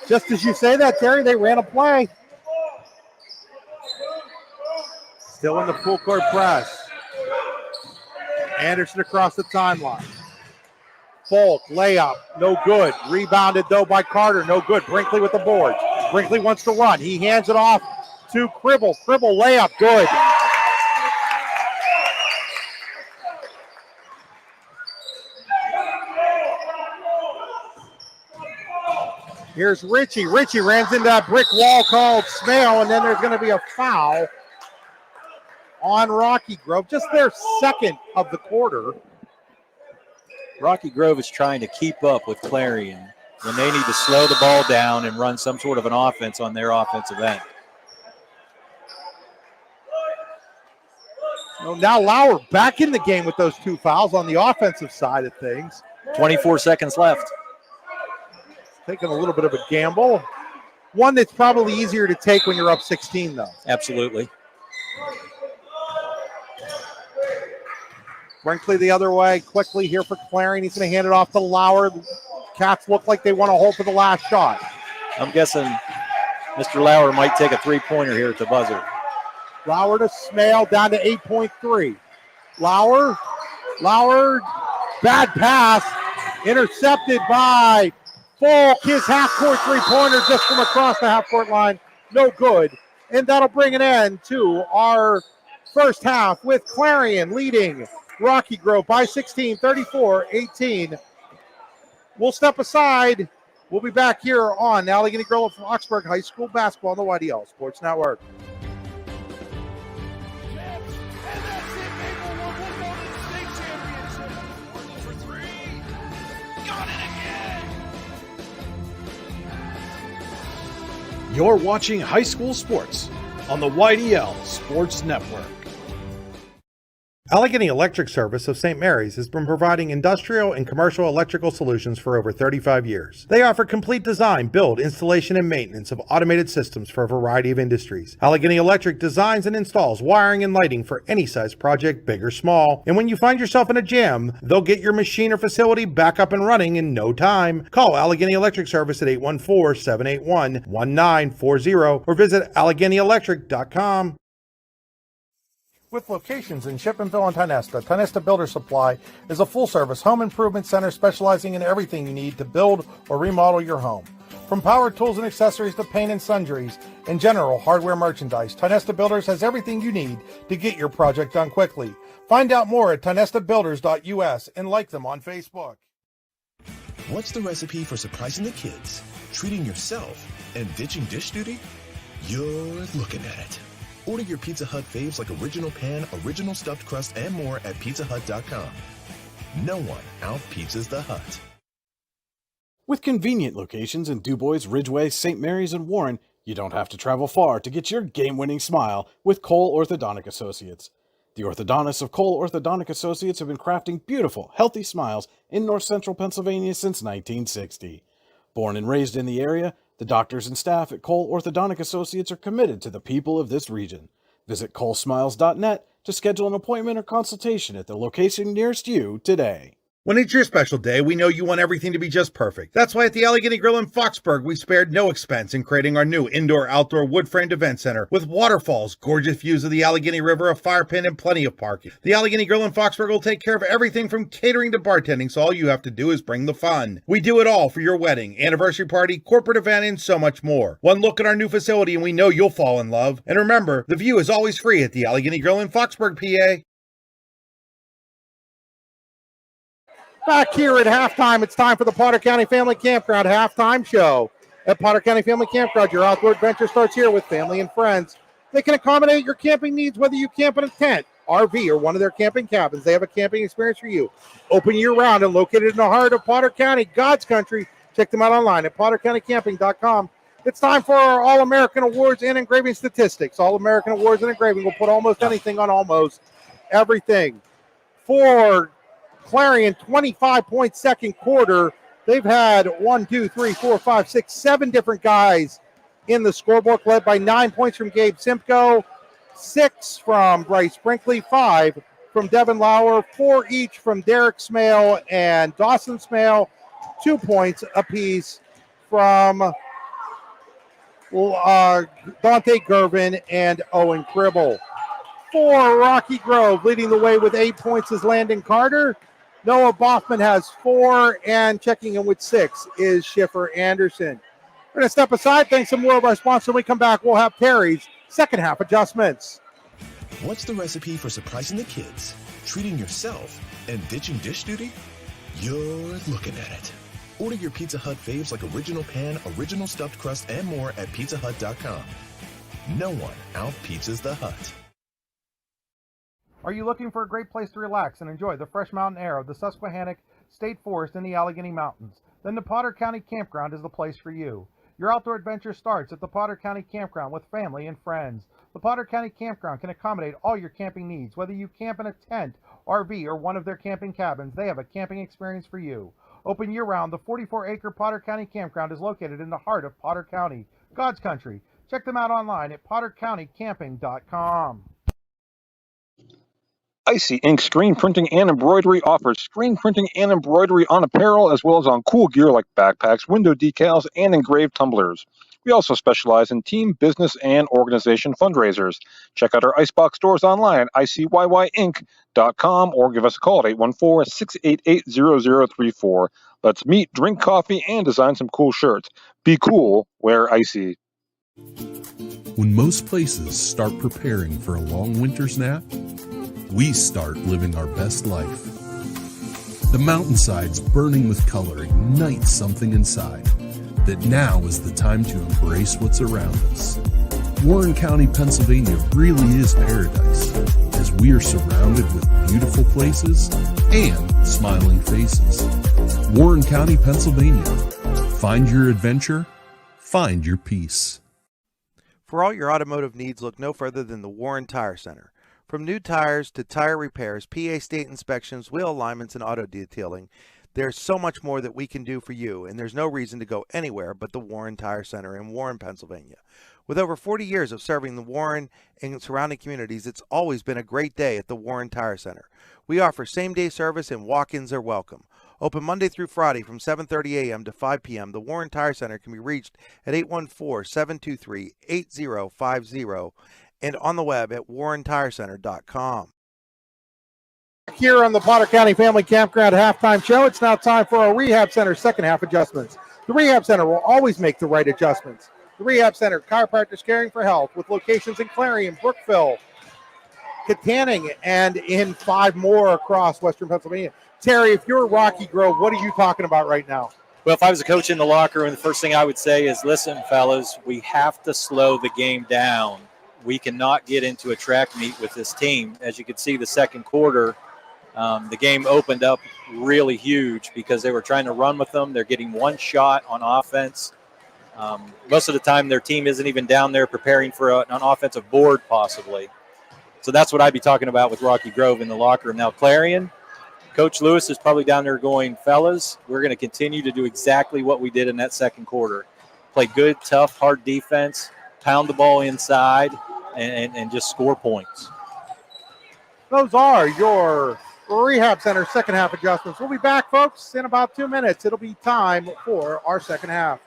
Just as you say that, Terry, they ran a play. Still in the full court press. Anderson across the timeline. Folk, layup, no good. Rebounded, though, by Carter, no good. Brinkley with the board. Brinkley wants to run. He hands it off to Cribble. Cribble, layup, good. Here's Richie. Richie runs into that brick wall called Smale, and then there's going to be a foul on Rocky Grove. Just their second of the quarter. Rocky Grove is trying to keep up with Clarion when they need to slow the ball down and run some sort of an offense on their offensive end. So now Lauer back in the game with those 2 fouls on the offensive side of things. 24 seconds left. Taking a little bit of a gamble. One that's probably easier to take when you're up 16, though. Absolutely. Brinkley the other way, quickly here for Clarion. He's going to hand it off to Lauer. Cats look like they want to hold for the last shot. I'm guessing Mr. Lauer might take a three-pointer here at the buzzer. Lauer to Smale, down to 8.3. Lauer, bad pass, intercepted by Falk. His half-court three-pointer just from across the half-court line, no good. And that'll bring an end to our first half with Clarion leading Rocky Grove by 16, 34-18. We'll step aside. We'll be back here on Allegheny Grove from Oxburg High School basketball on the YDL Sports Network. You're watching high school sports on the YDL Sports Network. Allegheny Electric Service of St. Mary's has been providing industrial and commercial electrical solutions for over 35 years. They offer complete design, build, installation, and maintenance of automated systems for a variety of industries. Allegheny Electric designs and installs wiring and lighting for any size project, big or small. And when you find yourself in a jam, they'll get your machine or facility back up and running in no time. Call Allegheny Electric Service at 814-781-1940 or visit AlleghenyElectric.com. With locations in Shippenville and Tionesta, Tionesta Builder Supply is a full-service home improvement center specializing in everything you need to build or remodel your home. From power tools and accessories to paint and sundries and general hardware merchandise, Tionesta Builders has everything you need to get your project done quickly. Find out more at tionestabuilders.us and like them on Facebook. What's the recipe for surprising the kids, treating yourself, and ditching dish duty? You're looking at it. Order your Pizza Hut faves like original pan, original stuffed crust, and more at pizzahut.com. No one out-pizzas the Hut. With convenient locations in DuBois, Ridgeway, St. Mary's, and Warren, you don't have to travel far to get your game-winning smile with Cole Orthodontic Associates. The orthodontists of Cole Orthodontic Associates have been crafting beautiful, healthy smiles in north central Pennsylvania since 1960. Born and raised in the area, The doctors and staff at Cole Orthodontic Associates are committed to the people of this region. Visit colesmiles.net to schedule an appointment or consultation at the location nearest you today. When it's your special day, we know you want everything to be just perfect. That's why at the Allegheny Grill in Foxburg, we spared no expense in creating our new indoor-outdoor wood-framed event center with waterfalls, gorgeous views of the Allegheny River, a fire pit, and plenty of parking. The Allegheny Grill in Foxburg will take care of everything from catering to bartending, so all you have to do is bring the fun. We do it all for your wedding, anniversary party, corporate event, and so much more. One look at our new facility and we know you'll fall in love. And remember, the view is always free at the Allegheny Grill in Foxburg, PA. Back here at halftime, it's time for the Potter County Family Campground halftime show. At Potter County Family Campground, your outdoor adventure starts here with family and friends. They can accommodate your camping needs, whether you camp in a tent, RV, or one of their camping cabins. They have a camping experience for you. Open year-round and located in the heart of Potter County, God's country. Check them out online at pottercountycamping.com. It's time for our All-American Awards and Engraving Statistics. All-American Awards and Engraving will put almost anything on almost everything. For Clarion, 25-point second quarter. They've had 7 different guys in the scorebook, led by 9 points from Gabe Simcoe, 6 from Bryce Brinkley, 5 from Devin Lauer, 4 each from Derek Smale and Dawson Smale, 2 points apiece from Dante Gervin and Owen Cribble. For Rocky Grove, leading the way with 8 points is Landon Carter. Noah Boffman has 4, and checking in with 6 is Schiffer Anderson. We're going to step aside. Thanks some more of our sponsors. When we come back, we'll have Terry's second half adjustments. What's the recipe for surprising the kids, treating yourself, and ditching dish duty? You're looking at it. Order your Pizza Hut faves like original pan, original stuffed crust, and more at pizzahut.com. No one out-pizzas the Hut. Are you looking for a great place to relax and enjoy the fresh mountain air of the Susquehannock State Forest in the Allegheny Mountains? Then the Potter County Campground is the place for you. Your outdoor adventure starts at the Potter County Campground with family and friends. The Potter County Campground can accommodate all your camping needs. Whether you camp in a tent, RV, or one of their camping cabins, they have a camping experience for you. Open year-round, the 44-acre Potter County Campground is located in the heart of Potter County, God's country. Check them out online at pottercountycamping.com. Icy Ink Screen Printing and Embroidery offers screen printing and embroidery on apparel as well as on cool gear like backpacks, window decals, and engraved tumblers. We also specialize in team, business, and organization fundraisers. Check out our Icebox stores online at icyyyinc.com or give us a call at 814-688-0034. Let's meet, drink coffee, and design some cool shirts. Be cool, wear Icy. When most places start preparing for a long winter's nap, we start living our best life. The mountainsides burning with color ignite something inside that now is the time to embrace what's around us. Warren County, Pennsylvania really is paradise, as we are surrounded with beautiful places and smiling faces. Warren County, Pennsylvania. Find your adventure, find your peace. For all your automotive needs, look no further than the Warren Tire Center. From new tires to tire repairs, PA state inspections, wheel alignments, and auto detailing, there's so much more that we can do for you, and there's no reason to go anywhere but the Warren Tire Center in Warren, Pennsylvania. With over 40 years of serving the Warren and surrounding communities, it's always been a great day at the Warren Tire Center. We offer same-day service and walk-ins are welcome. Open Monday through Friday from 7:30 a.m. to 5 p.m., the Warren Tire Center can be reached at 814-723-8050 and on the web at warrentirecenter.com. Here on the Potter County Family Campground halftime show, it's now time for our Rehab Center second half adjustments. The Rehab Center will always make the right adjustments. The Rehab Center, chiropractors caring for health, with locations in Clarion, Brookville, Katanning, and in 5 more across Western Pennsylvania. Terry, if you're Rocky Grove, what are you talking about right now? Well, if I was a coach in the locker room, the first thing I would say is, listen, fellas, we have to slow the game down. We cannot get into a track meet with this team. As you can see, the second quarter, the game opened up really huge because they were trying to run with them. They're getting one shot on offense. Most of the time, their team isn't even down there preparing for an offensive board, possibly. So that's what I'd be talking about with Rocky Grove in the locker room. Now, Clarion, Coach Lewis is probably down there going, fellas, we're going to continue to do exactly what we did in that second quarter. play good, tough, hard defense, pound the ball inside, and just score points. Those are your Rehab Center second half adjustments. We'll be back, folks, in about 2 minutes. It'll be time for our second half.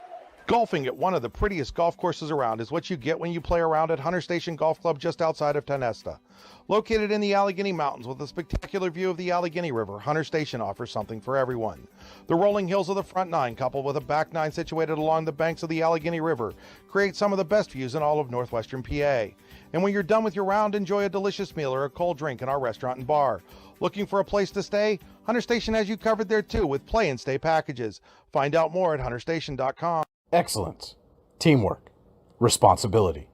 Golfing at one of the prettiest golf courses around is what you get when you play around at Hunter Station Golf Club just outside of Tonesta. Located in the Allegheny Mountains with a spectacular view of the Allegheny River, Hunter Station offers something for everyone. The rolling hills of the front nine, coupled with a back nine situated along the banks of the Allegheny River, create some of the best views in all of northwestern PA. And when you're done with your round, enjoy a delicious meal or a cold drink in our restaurant and bar. Looking for a place to stay? Hunter Station has you covered there too with play and stay packages. Find out more at hunterstation.com. Excellence, teamwork, responsibility.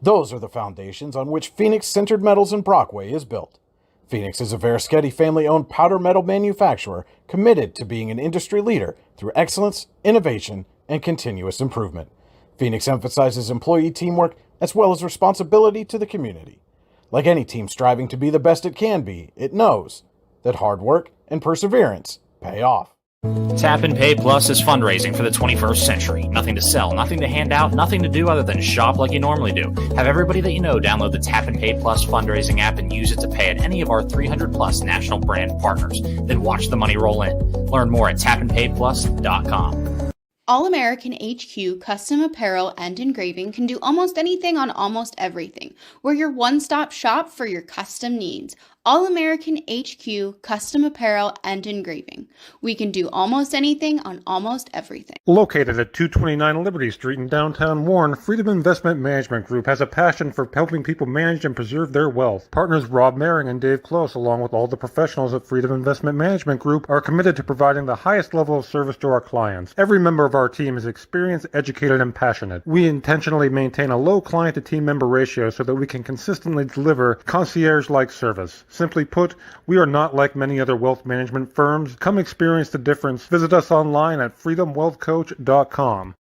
Those are the foundations on which Phoenix Sintered Metals in Brockway is built. Phoenix is a Verischetti family-owned powder metal manufacturer committed to being an industry leader through excellence, innovation, and continuous improvement. Phoenix emphasizes employee teamwork as well as responsibility to the community. Like any team striving to be the best it can be, it knows that hard work and perseverance pay off. Tap and Pay Plus is fundraising for the 21st century. Nothing to sell, nothing to hand out, nothing to do other than shop like you normally do. Have everybody that you know download the Tap and Pay Plus fundraising app and use it to pay at any of our 300 plus national brand partners. Then watch the money roll in. Learn more at tapandpayplus.com. All American HQ Custom Apparel and Engraving can do almost anything on almost everything. We're your one-stop shop for your custom needs. All American HQ Custom Apparel and Engraving. We can do almost anything on almost everything. Located at 229 Liberty Street in downtown Warren, Freedom Investment Management Group has a passion for helping people manage and preserve their wealth. Partners Rob Maring and Dave Close, along with all the professionals at Freedom Investment Management Group, are committed to providing the highest level of service to our clients. Every member of our team is experienced, educated, and passionate. We intentionally maintain a low client-to-team member ratio so that we can consistently deliver concierge-like service. Simply put, we are not like many other wealth management firms. Come experience the difference. Visit us online at freedomwealthcoach.com.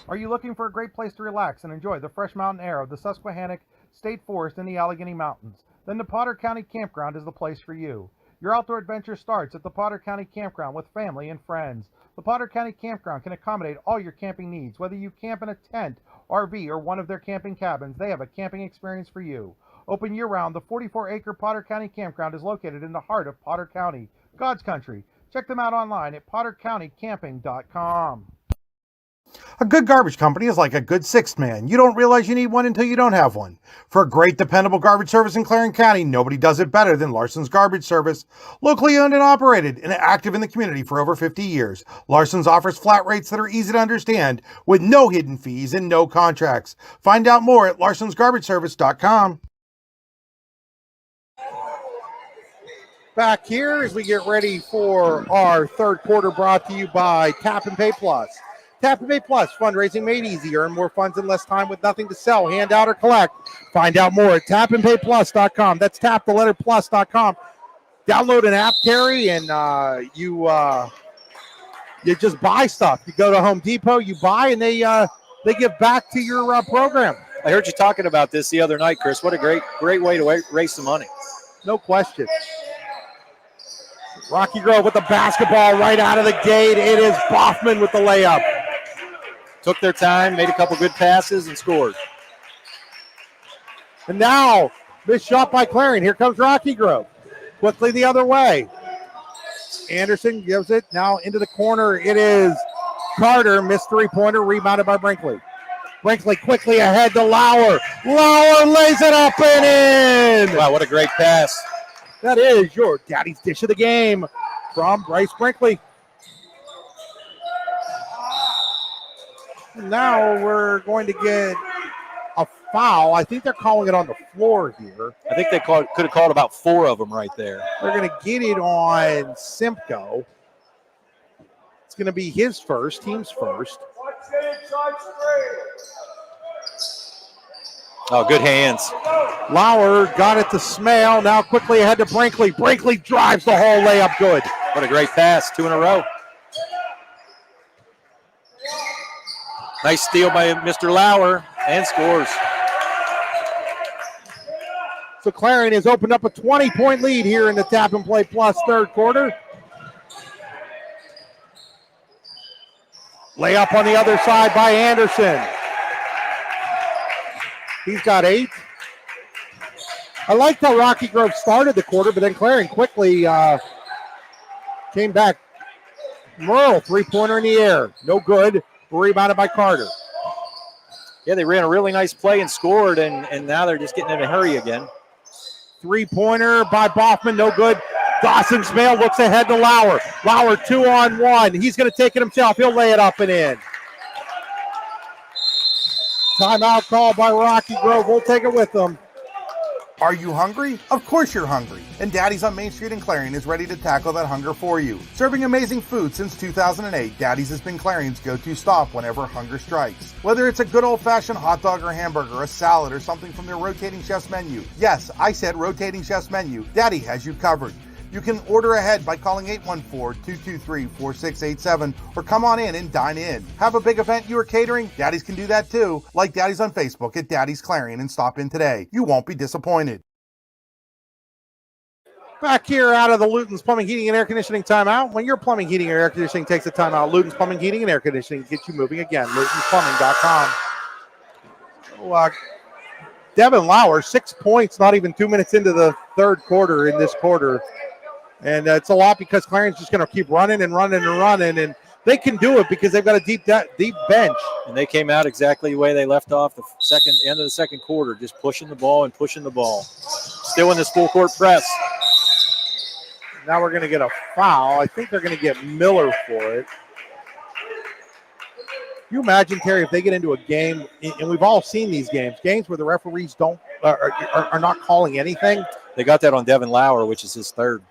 Are you looking for a great place to relax and enjoy the fresh mountain air of the Susquehannock State Forest in the Allegheny Mountains? Then the Potter County Campground is the place for you. Your outdoor adventure starts at the Potter County Campground with family and friends. The Potter County Campground can accommodate all your camping needs. Whether you camp in a tent, RV, or one of their camping cabins, they have a camping experience for you. Open year-round, the 44-acre Potter County Campground is located in the heart of Potter County, God's country. Check them out online at pottercountycamping.com. A good garbage company is like a good sixth man. You don't realize you need one until you don't have one. For a great, dependable garbage service in Clarion County, nobody does it better than Larson's Garbage Service. Locally owned and operated and active in the community for over 50 years, Larson's offers flat rates that are easy to understand with no hidden fees and no contracts. Find out more at larsonsgarbageservice.com. Back here as we get ready for our third quarter, brought to you by Tap and Pay Plus. Tap and Pay Plus, fundraising made easy. Earn more funds in less time with nothing to sell, hand out, or collect. Find out more at tapandpayplus.com. That's plus.com. Download an app, Terry, and you just buy stuff. You go to Home Depot, you buy, and they give back to your program. I heard you talking about this the other night, Chris. What a great way to raise some money. No question. Rocky Grove with the basketball right out of the gate. It is Boffman with the layup. Took their time, made a couple good passes, and scored. And now, this shot by Clarion. Here comes Rocky Grove. Quickly the other way. Anderson gives it now into the corner. It is Carter. Missed three-pointer, rebounded by Brinkley. Brinkley quickly ahead to Lauer. Lauer lays it up and in. Wow, what a great pass. That is your daddy's dish of the game from Bryce Brinkley. Now we're going to get a foul. I think they're calling it on the floor here. I think they could have called about 4 of them right there. They're going to get it on Simcoe. It's going to be his first, team's first. Oh, good hands. Lauer got it to Smale. Now quickly ahead to Brinkley. Brinkley drives the whole layup good. What a great pass. 2 in a row. Nice steal by Mr. Lauer and scores. So Clarion has opened up a 20-point lead here in the Tap and Play Plus third quarter. Layup on the other side by Anderson. He's got 8. I liked how Rocky Grove started the quarter, but then Clarion quickly came back. Merle, 3-pointer in the air. No good. Rebounded by Carter. Yeah, they ran a really nice play and scored, and now they're just getting in a hurry again. 3-pointer by Boffman, no good. Dawson Smale looks ahead to Lauer. Lauer 2-on-1. He's going to take it himself. He'll lay it up and in. Timeout call by Rocky Grove. We'll take it with them. Are you hungry? Of course you're hungry. And Daddy's on Main Street in Clarion is ready to tackle that hunger for you. Serving amazing food since 2008, Daddy's has been Clarion's go-to stop whenever hunger strikes. Whether it's a good old-fashioned hot dog or hamburger, a salad, or something from their rotating chef's menu. Yes, I said rotating chef's menu. Daddy has you covered. You can order ahead by calling 814-223-4687 or come on in and dine in. Have a big event you are catering? Daddy's can do that too. Like Daddy's on Facebook at Daddy's Clarion and stop in today. You won't be disappointed. Back here out of the Luton's Plumbing, Heating, and Air Conditioning timeout. When your plumbing, heating, or air conditioning takes a timeout, Luton's Plumbing, Heating, and Air Conditioning gets you moving again. Luton'sPlumbing.com. Devin Lauer, 6 points, not even 2 minutes into the third quarter in this quarter. And it's a lot because Clarion's just going to keep running and running and running. And they can do it because they've got a deep bench. And they came out exactly the way they left off the end of the second quarter, just pushing the ball and pushing the ball. Still in this full court press. Now we're going to get a foul. I think they're going to get Miller for it. Can you imagine, Terry, if they get into a game, and we've all seen these games where the referees are not calling anything. They got that on Devin Lauer, which is his third.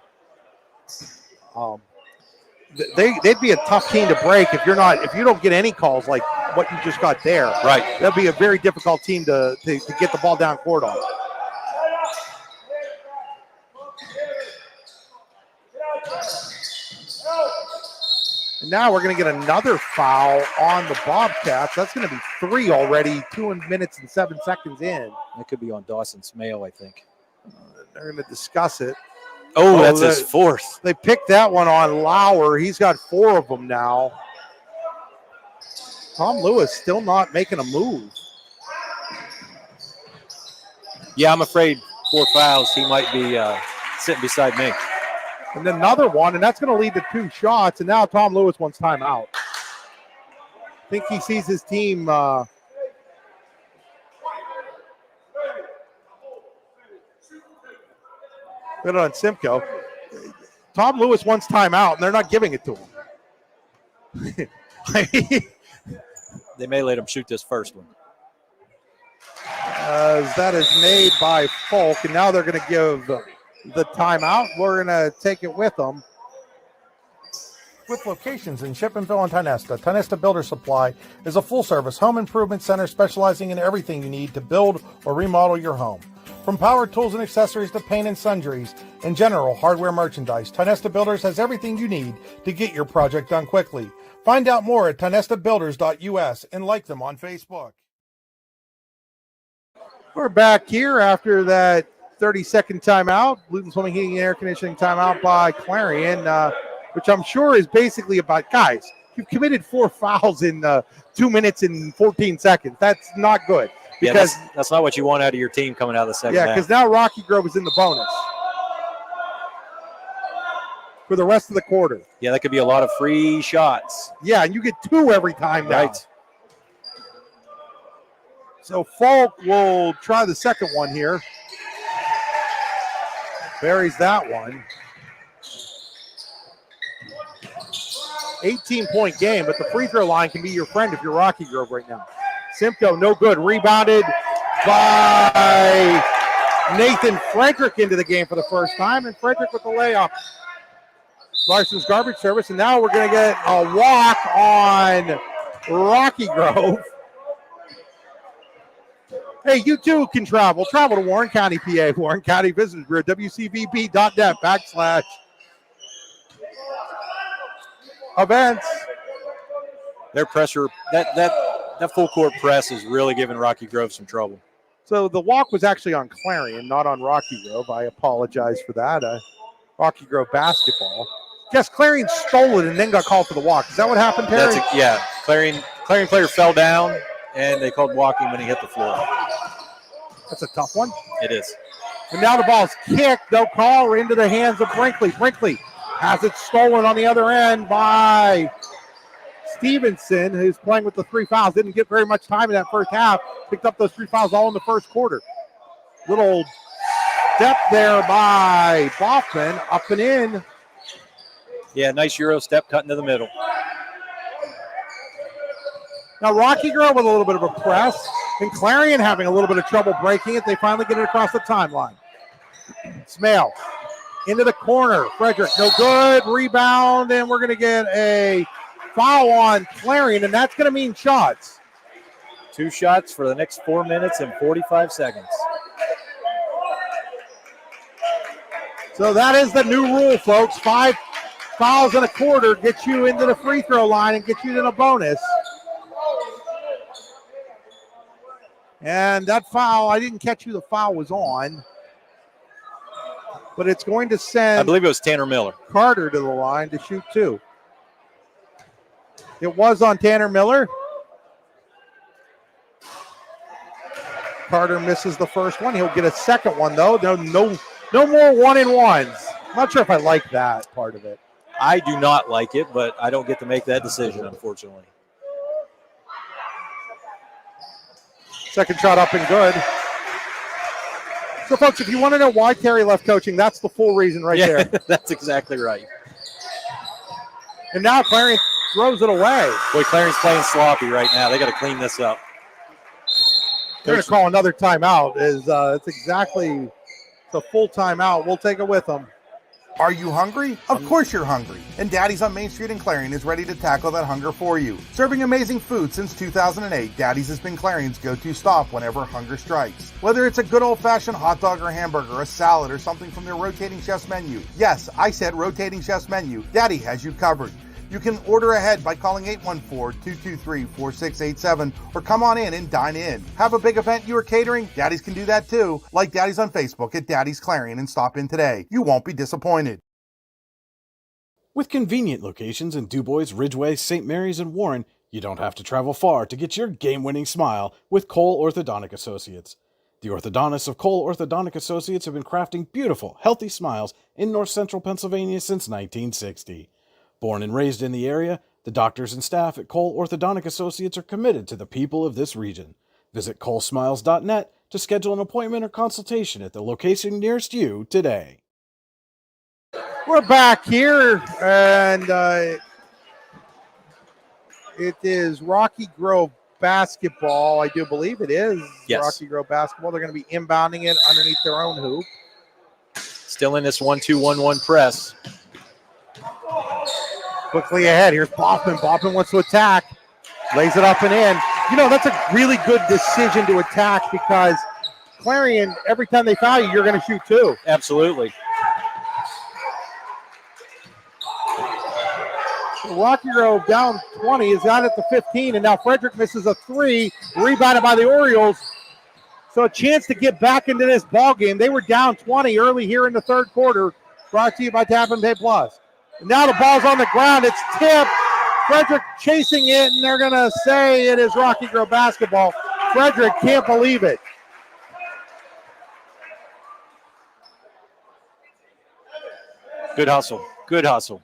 They'd be a tough team to break if you don't get any calls like what you just got there. Right. That'd be a very difficult team to get the ball down court on. And now we're going to get another foul on the Bobcats. That's going to be 3 already, 2 minutes and 7 seconds in. That could be on Dawson Smale, I think. They're going to discuss it. Oh, that's his fourth. They picked that one on Lauer. He's got 4 of them now. Tom Lewis still not making a move. Yeah, I'm afraid 4 fouls. He might be sitting beside me. And then another one, and that's going to lead to 2 shots. And now Tom Lewis wants timeout. I think he sees his team. Put it on Simcoe. Tom Lewis wants timeout, and they're not giving it to him. They may let him shoot this first one. That is made by Folk, and now they're going to give the timeout. We're going to take it with them. With locations in Shippenville and Tionesta, Tionesta Builder Supply is a full-service home improvement center specializing in everything you need to build or remodel your home. From power tools and accessories to paint and sundries and general hardware merchandise, Tionesta Builders has everything you need to get your project done quickly. Find out more at tionestabuilders.us and like them on Facebook. We're back here after that 30-second timeout. Luton's Plumbing, Heating, and Air Conditioning timeout by Clarion, which I'm sure is basically about, guys, you've committed 4 fouls in 2 minutes and 14 seconds. That's not good. Because that's not what you want out of your team coming out of the second half. half. Because now Rocky Grove is in the bonus for the rest of the quarter. Yeah, that could be a lot of free shots. Yeah, and you get 2 every time now. Right. So Falk will try the second one here. Buries that one. 18-point game, but the free throw line can be your friend if you're Rocky Grove right now. Simcoe, no good. Rebounded by Nathan Frederick into the game for the first time, and Frederick with the layup. Larson's garbage service, and now we're going to get a walk on Rocky Grove. Hey, you too can travel. Travel to Warren County, PA. Warren County Business Bureau, wcvb.net/events. Their pressure, that full court press is really giving Rocky Grove some trouble. So the walk was actually on Clarion, not on Rocky Grove. I apologize for that. Rocky Grove basketball. Yes, Clarion stole it and then got called for the walk. Is that what happened, Terry? Yeah, Clarion player fell down, and they called walking when he hit the floor. That's a tough one. It is. And now the ball's kicked. No call into the hands of Brinkley. Brinkley has it stolen on the other end by Stevenson, who's playing with the 3 fouls. Didn't get very much time in that first half. Picked up those 3 fouls all in the first quarter. Little step there by Boffman. Up and in. Yeah, nice Euro step cut into the middle. Now Rocky Grove with a little bit of a press, and Clarion having a little bit of trouble breaking it. They finally get it across the timeline. Smale into the corner. Frederick, no good. Rebound, and we're going to get a foul on Clarion, and that's going to mean shots. 2 shots for the next 4 minutes and 45 seconds. So that is the new rule, folks. 5 fouls in a quarter gets you into the free throw line and gets you in a bonus. And that foul, I didn't catch who the foul was on, but it's going to send, I believe it was Tanner Miller, Carter to the line to shoot 2. It was on Tanner Miller. Carter misses the first one. He'll get a second one, though. No more 1-and-1s. I'm not sure if I like that part of it. I do not like it, but I don't get to make that decision, unfortunately. Second shot up and good. So, folks, if you want to know why Terry left coaching, that's the full reason right there. That's exactly right. And now Clarion throws it away. Boy, Clarion's playing sloppy right now. They got to clean this up. They're going to call another timeout. It's exactly the full timeout. We'll take it with them. Are you hungry? Of course you're hungry. And Daddy's on Main Street in Clarion is ready to tackle that hunger for you. Serving amazing food since 2008, Daddy's has been Clarion's go-to stop whenever hunger strikes. Whether it's a good old-fashioned hot dog or hamburger, a salad, or something from their rotating chef's menu. Yes, I said rotating chef's menu. Daddy has you covered. You can order ahead by calling 814-223-4687 or come on in and dine in. Have a big event you are catering? Daddy's can do that too. Like Daddy's on Facebook at Daddy's Clarion and stop in today. You won't be disappointed. With convenient locations in DuBois, Ridgeway, St. Mary's, and Warren, you don't have to travel far to get your game-winning smile with Cole Orthodontic Associates. The orthodontists of Cole Orthodontic Associates have been crafting beautiful, healthy smiles in North Central Pennsylvania since 1960. Born and raised in the area, the doctors and staff at Cole Orthodontic Associates are committed to the people of this region. Visit colesmiles.net to schedule an appointment or consultation at the location nearest you today. We're back here, and it is Rocky Grove basketball. I do believe it is. Yes. Rocky Grove basketball. They're going to be inbounding it underneath their own hoop. Still in this 1-2-1-1 press. Quickly ahead. Here's Boffman. Boffman wants to attack. Lays it up and in. You know, that's a really good decision to attack because Clarion, every time they foul you, you're going to shoot 2. Absolutely. Rocky Grove down 20 is out at the 15, and now Frederick misses a 3, rebounded by the Orioles. So a chance to get back into this ball game. They were down 20 early here in the third quarter. Brought to you by Tap and Pay Plus. And now the ball's on the ground. It's tipped. Frederick chasing it, and they're going to say it is Rocky Grove basketball. Frederick can't believe it. Good hustle. Good hustle.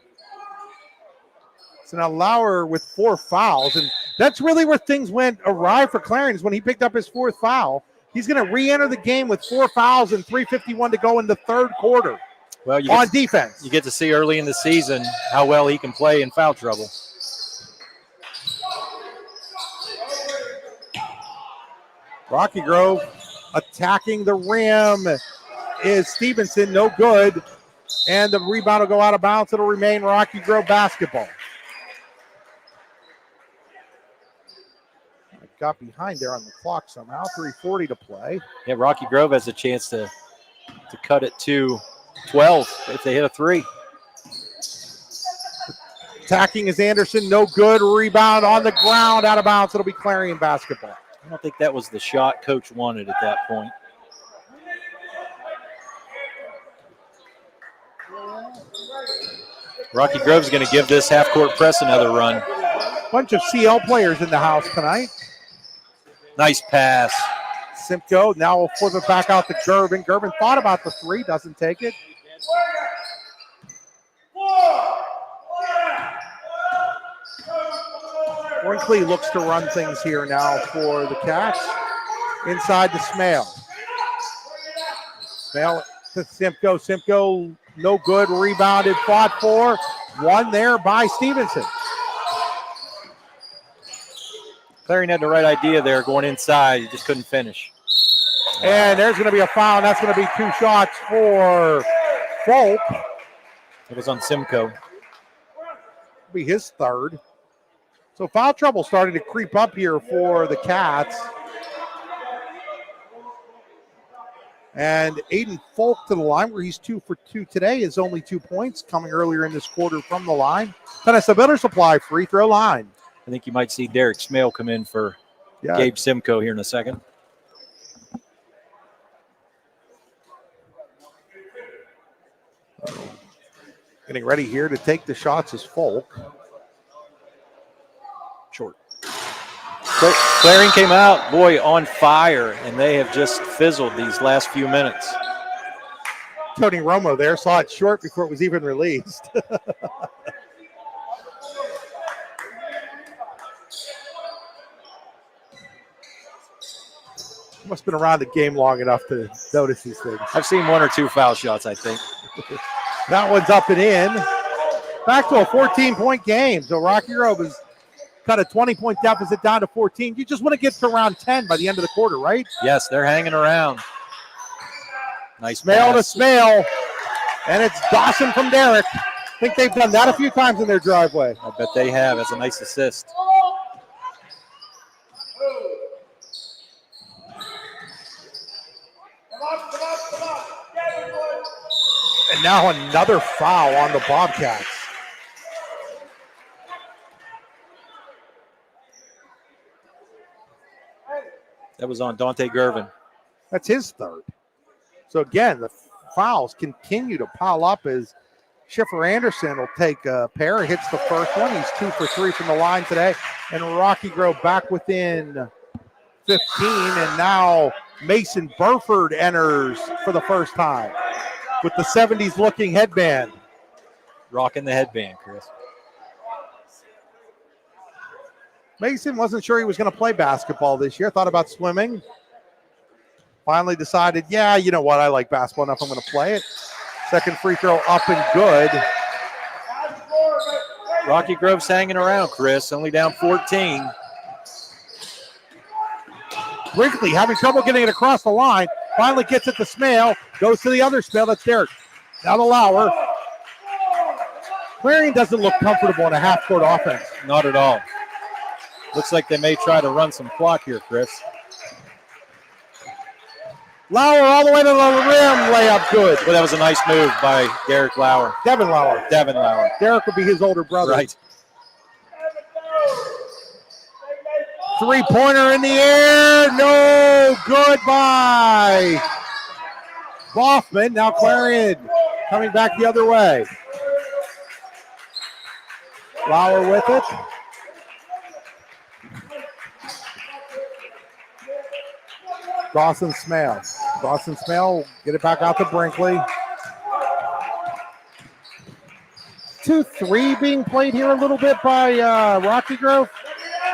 So now Lauer with 4 fouls, and that's really where things went awry for Clarion is when he picked up his 4th foul. He's going to re-enter the game with 4 fouls and 3:51 to go in the third quarter. Well, on defense. You get to see early in the season how well he can play in foul trouble. Rocky Grove attacking the rim is Stevenson, no good. And the rebound will go out of bounds. It'll remain Rocky Grove basketball. I got behind there on the clock somehow. 3:40 to play. Yeah, Rocky Grove has a chance to cut it to 12 if they hit a 3. Attacking is Anderson, no good. Rebound on the ground, out of bounds. It'll be Clarion basketball. I don't think that was the shot coach wanted at that point. Rocky Grove's going to give this half-court press another run. Bunch of CL players in the house tonight. Nice pass. Simcoe now will flip it back out to Gervin. Gervin thought about the three, doesn't take it. Brinkley looks to run things here now for the Cats. Inside to Smale. Smale to Simcoe. Simcoe, no good. Rebounded, fought for. One there by Stevenson. Clarion had the right idea there going inside. He just couldn't finish. And there's going to be a foul. That's going to be 2 shots for Folk. It was on Simcoe. Be his third. So foul trouble starting to creep up here for the Cats. And Aiden Folk to the line where he's 2 for 2 today is only 2 points coming earlier in this quarter from the line. Tennessee Builder Supply free throw line. I think you might see Derek Smale come in for Gabe Simcoe here in a second. Getting ready here to take the shots is Folk. Short. Clarion came out, boy, on fire, and they have just fizzled these last few minutes. Tony Romo there saw it short before it was even released. Must have been around the game long enough to notice these things. I've seen 1 or 2 foul shots, I think. That one's up and in. Back to a 14-point game. So Rocky Grove has cut a 20-point deficit down to 14. You just want to get to around 10 by the end of the quarter, right? Yes, they're hanging around. Nice Smale to pass. Smale. And it's Dawson from Derek. I think they've done that a few times in their driveway. I bet they have. That's a nice assist. And now another foul on the Bobcats. That was on Dante Gervin. That's his third. So again, the fouls continue to pile up as Schiffer Anderson will take a pair, hits the first one. He's 2 for 3 from the line today. And Rocky Grove back within 15. And now Mason Burford enters for the first time with the 70s looking headband. Rocking the headband, Chris. Mason wasn't sure he was going to play basketball this year. Thought about swimming. Finally decided, yeah, you know what? I like basketball enough. I'm going to play it. Second free throw up and good. Rocky Grove's hanging around, Chris. Only down 14. Brinkley having trouble getting it across the line. Finally gets it to Smale. Goes to the other Smale. That's Derek. Now to Lauer. Clarion doesn't look comfortable in a half-court offense. Not at all. Looks like they may try to run some clock here, Chris. Lauer all the way to the rim. Layup good. Well, that was a nice move by Derek Lauer. Devin Lauer. Devin Lauer. Derek would be his older brother. Right. Three-pointer in the air. No good by Boffman. Now Clarion coming back the other way. Lauer with it. Dawson Smale. Dawson Smale, get it back out to Brinkley. 2-3 being played here a little bit by Rocky Grove.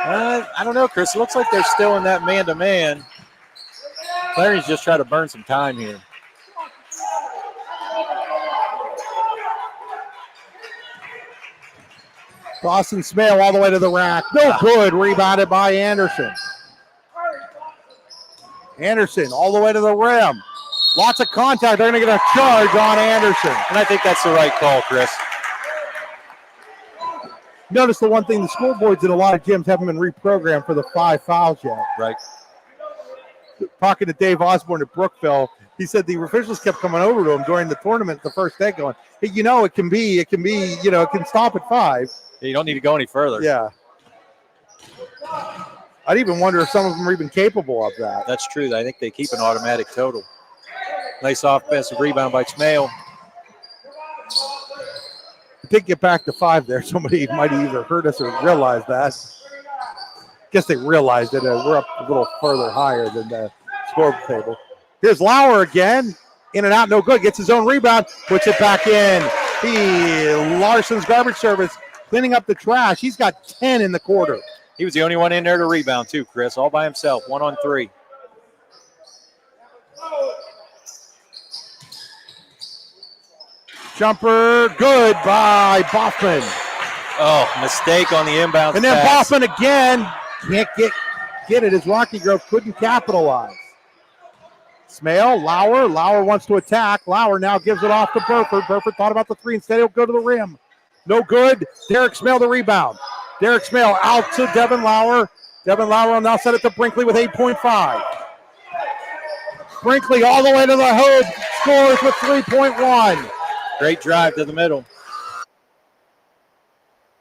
I don't know, Chris. It looks like they're still in that man-to-man. Clarion's just trying to burn some time here. Dawson Smale all the way to the rack. No good. Rebounded by Anderson. Anderson all the way to the rim. Lots of contact. They're going to get a charge on Anderson. And I think that's the right call, Chris. Notice the one thing, the school boards in a lot of gyms haven't been reprogrammed for the 5 fouls yet. Right. Talking to Dave Osborne at Brookville, he said the officials kept coming over to him during the tournament the first day going, hey, you know, it can stop at 5. Yeah, you don't need to go any further. Yeah. I'd even wonder if some of them are even capable of that. That's true. I think they keep an automatic total. Nice offensive rebound by Smale. did get back to 5 there. Somebody might have either heard us or realized that. Guess they realized it. We're up a little further higher than the score table. Here's Lauer again. In and out, no good. Gets his own rebound. Puts it back in. Larson's garbage service cleaning up the trash. He's got 10 in the quarter. He was the only one in there to rebound too, Chris, all by himself, 1-on-3. Jumper, good by Boffman. Oh, mistake on the inbound. And then pass. Boffman again. Can't get it as Rocky Grove couldn't capitalize. Smale, Lauer wants to attack. Lauer now gives it off to Burford. Burford thought about the 3. Instead, he'll go to the rim. No good. Derek Smale the rebound. Derek Smale out to Devin Lauer. Devin Lauer will now set it to Brinkley with 8.5. Brinkley all the way to the hood. Scores with 3.1. Great drive to the middle.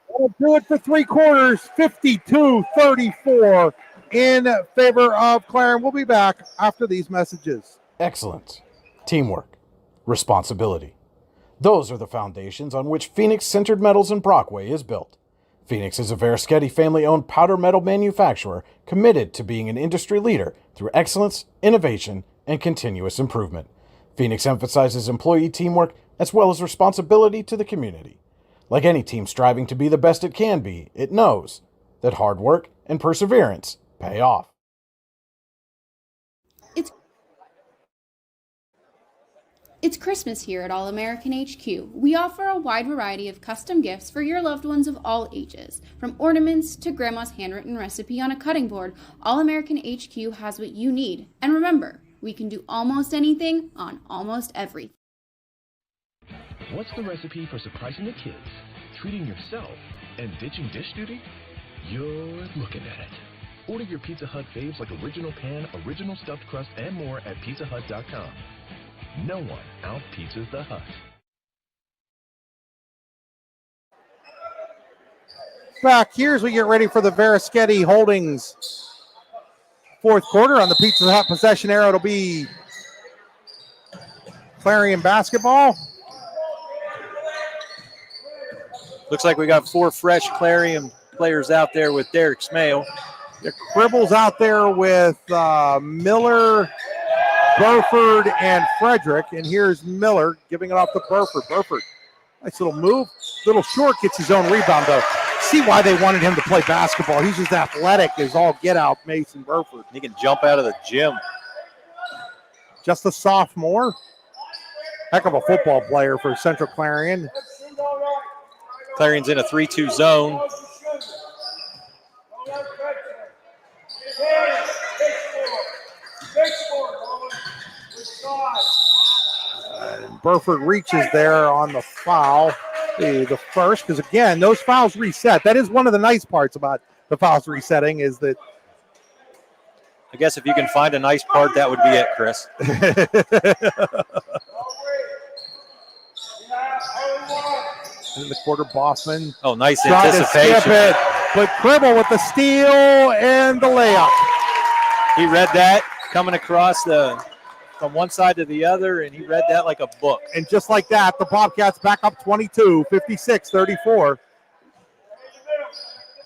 That'll do it for 3 quarters. 52-34 in favor of Clarion. We'll be back after these messages. Excellence, teamwork, responsibility. Those are the foundations on which Phoenix Centered Metals in Brockway is built. Phoenix is a Verischetti family-owned powder metal manufacturer committed to being an industry leader through excellence, innovation, and continuous improvement. Phoenix emphasizes employee teamwork as well as responsibility to the community. Like any team striving to be the best it can be, it knows that hard work and perseverance pay off. It's Christmas here at All American HQ. We offer a wide variety of custom gifts for your loved ones of all ages. From ornaments to grandma's handwritten recipe on a cutting board, All American HQ has what you need. And remember, we can do almost anything on almost everything. What's the recipe for surprising the kids, treating yourself, and ditching dish duty? You're looking at it. Order your Pizza Hut faves like original pan, original stuffed crust, and more at pizzahut.com. No one out-pizzas the Hut. Back here as we get ready for the Verischetti Holdings fourth quarter. On the Pizza Hut possession arrow, it'll be Clarion basketball. Looks like we got 4 fresh Clarion players out there with Derek Smale. The Cribble's out there with Miller, Burford, and Frederick. And here's Miller giving it off to Burford. Burford, nice little move. Little short, gets his own rebound, though. See why they wanted him to play basketball. He's just athletic as all get out, Mason Burford. He can jump out of the gym. Just a sophomore. Heck of a football player for Central Clarion. Clarion's in a 3-2 zone. Burford reaches there on the foul, the first, because again, those fouls reset. That is one of the nice parts about the fouls resetting is that. I guess if you can find a nice part, that would be it, Chris. In the quarter, Boffman. Oh, nice tried anticipation. To skip it, but Cribble with the steal and the layup. He read that coming across from one side to the other, and he read that like a book. And just like that, the Bobcats back up 22, 56-34.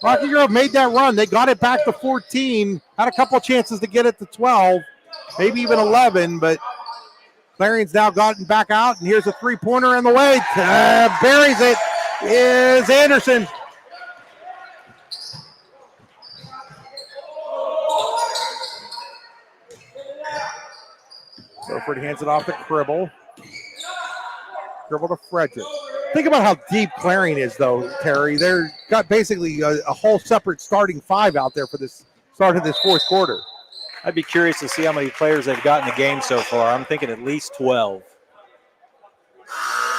Rocky Grove made that run. They got it back to 14. Had a couple chances to get it to 12, maybe even 11, but Clarion's now gotten back out, and here's a three-pointer in the way. Buries it is Anderson. Burford hands it off to Cribble. Cribble to Frederick. Think about how deep Clarion is, though, Terry. They've got basically a whole separate starting 5 out there for this start of this fourth quarter. I'd be curious to see how many players they've got in the game so far. I'm thinking at least 12.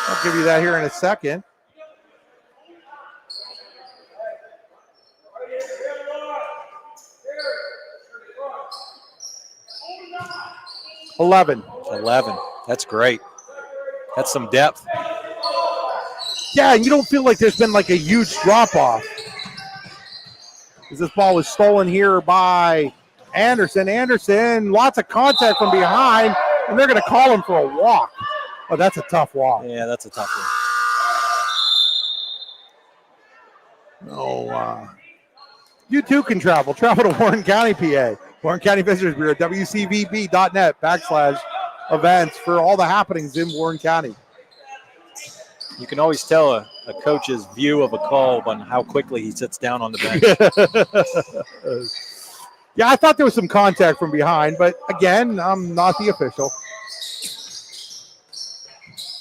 I'll give you that here in a second. $11. 11. That's great. That's some depth. Yeah, and you don't feel like there's been like a huge drop-off. As this ball was stolen here by Anderson. Anderson, lots of contact from behind, and they're going to call him for a walk. Oh, that's a tough walk. Yeah, that's a tough one. Oh, you too can travel. Travel to Warren County, PA. Warren County Visitors Bureau, wcvb.net/events for all the happenings in Warren County. You can always tell a coach's view of a call on how quickly he sits down on the bench. Yeah, I thought there was some contact from behind, but again, I'm not the official.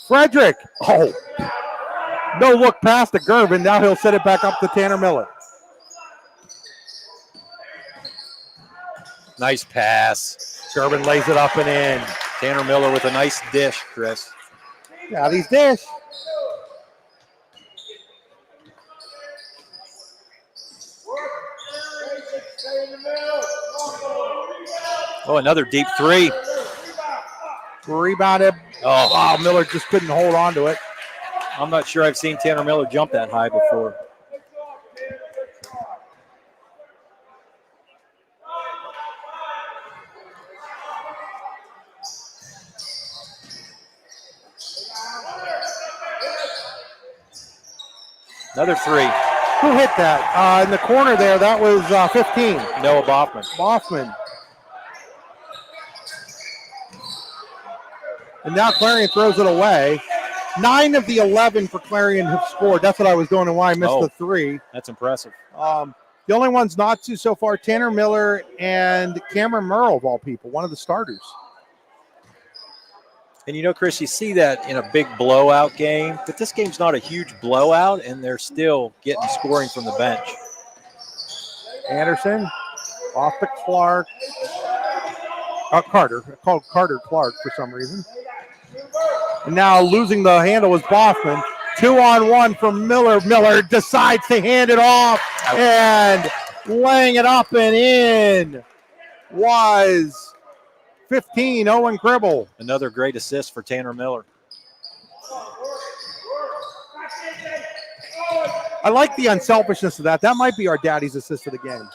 Frederick. Oh, no look past to Gervin. Now he'll set it back up to Tanner Miller. Nice pass. Gervin lays it up and in. Tanner Miller with a nice dish, Chris. Yeah, these dish. Oh, another deep three. Rebounded. Oh, wow, Miller just couldn't hold on to it. I'm not sure I've seen Tanner Miller jump that high before. Another three. Who hit that? In the corner there, that was 15. Noah Boffman. Boffman. And now Clarion throws it away. 9 of the 11 for Clarion have scored. That's what I was doing and why I missed the 3. That's impressive. The only ones not to so far, Tanner Miller and Cameron Merle, of all people, one of the starters. And you know, Chris, you see that in a big blowout game, but this game's not a huge blowout, and they're still getting scoring from the bench. Anderson off to Clark. Carter. I called Carter Clark for some reason. And now losing the handle was Boffman. 2-on-1 from Miller. Miller decides to hand it off and laying it up and in was 15, Owen Cribble. Another great assist for Tanner Miller. I like the unselfishness of that. That might be our daddy's assist of the game.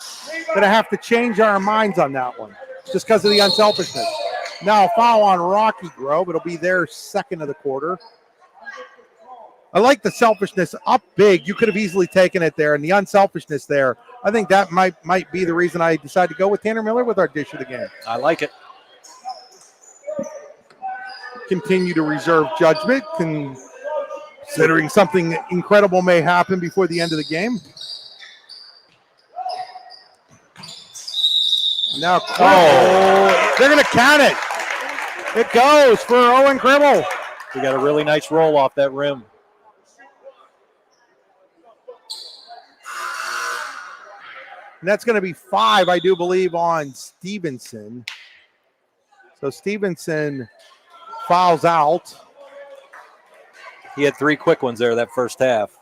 Gonna have to change our minds on that one just because of the unselfishness. Now a foul on Rocky Grove. It'll be their second of the quarter. I like the selfishness up big. You could have easily taken it there, and the unselfishness there. I think that might be the reason I decided to go with Tanner Miller with our dish of the game. I like it. Continue to reserve judgment, considering something incredible may happen before the end of the game. Now, they're going to count it. It goes for Owen Cribble. We got a really nice roll off that rim. And that's going to be 5, I do believe, on Stevenson. So Stevenson fouls out. He had 3 quick ones there that first half.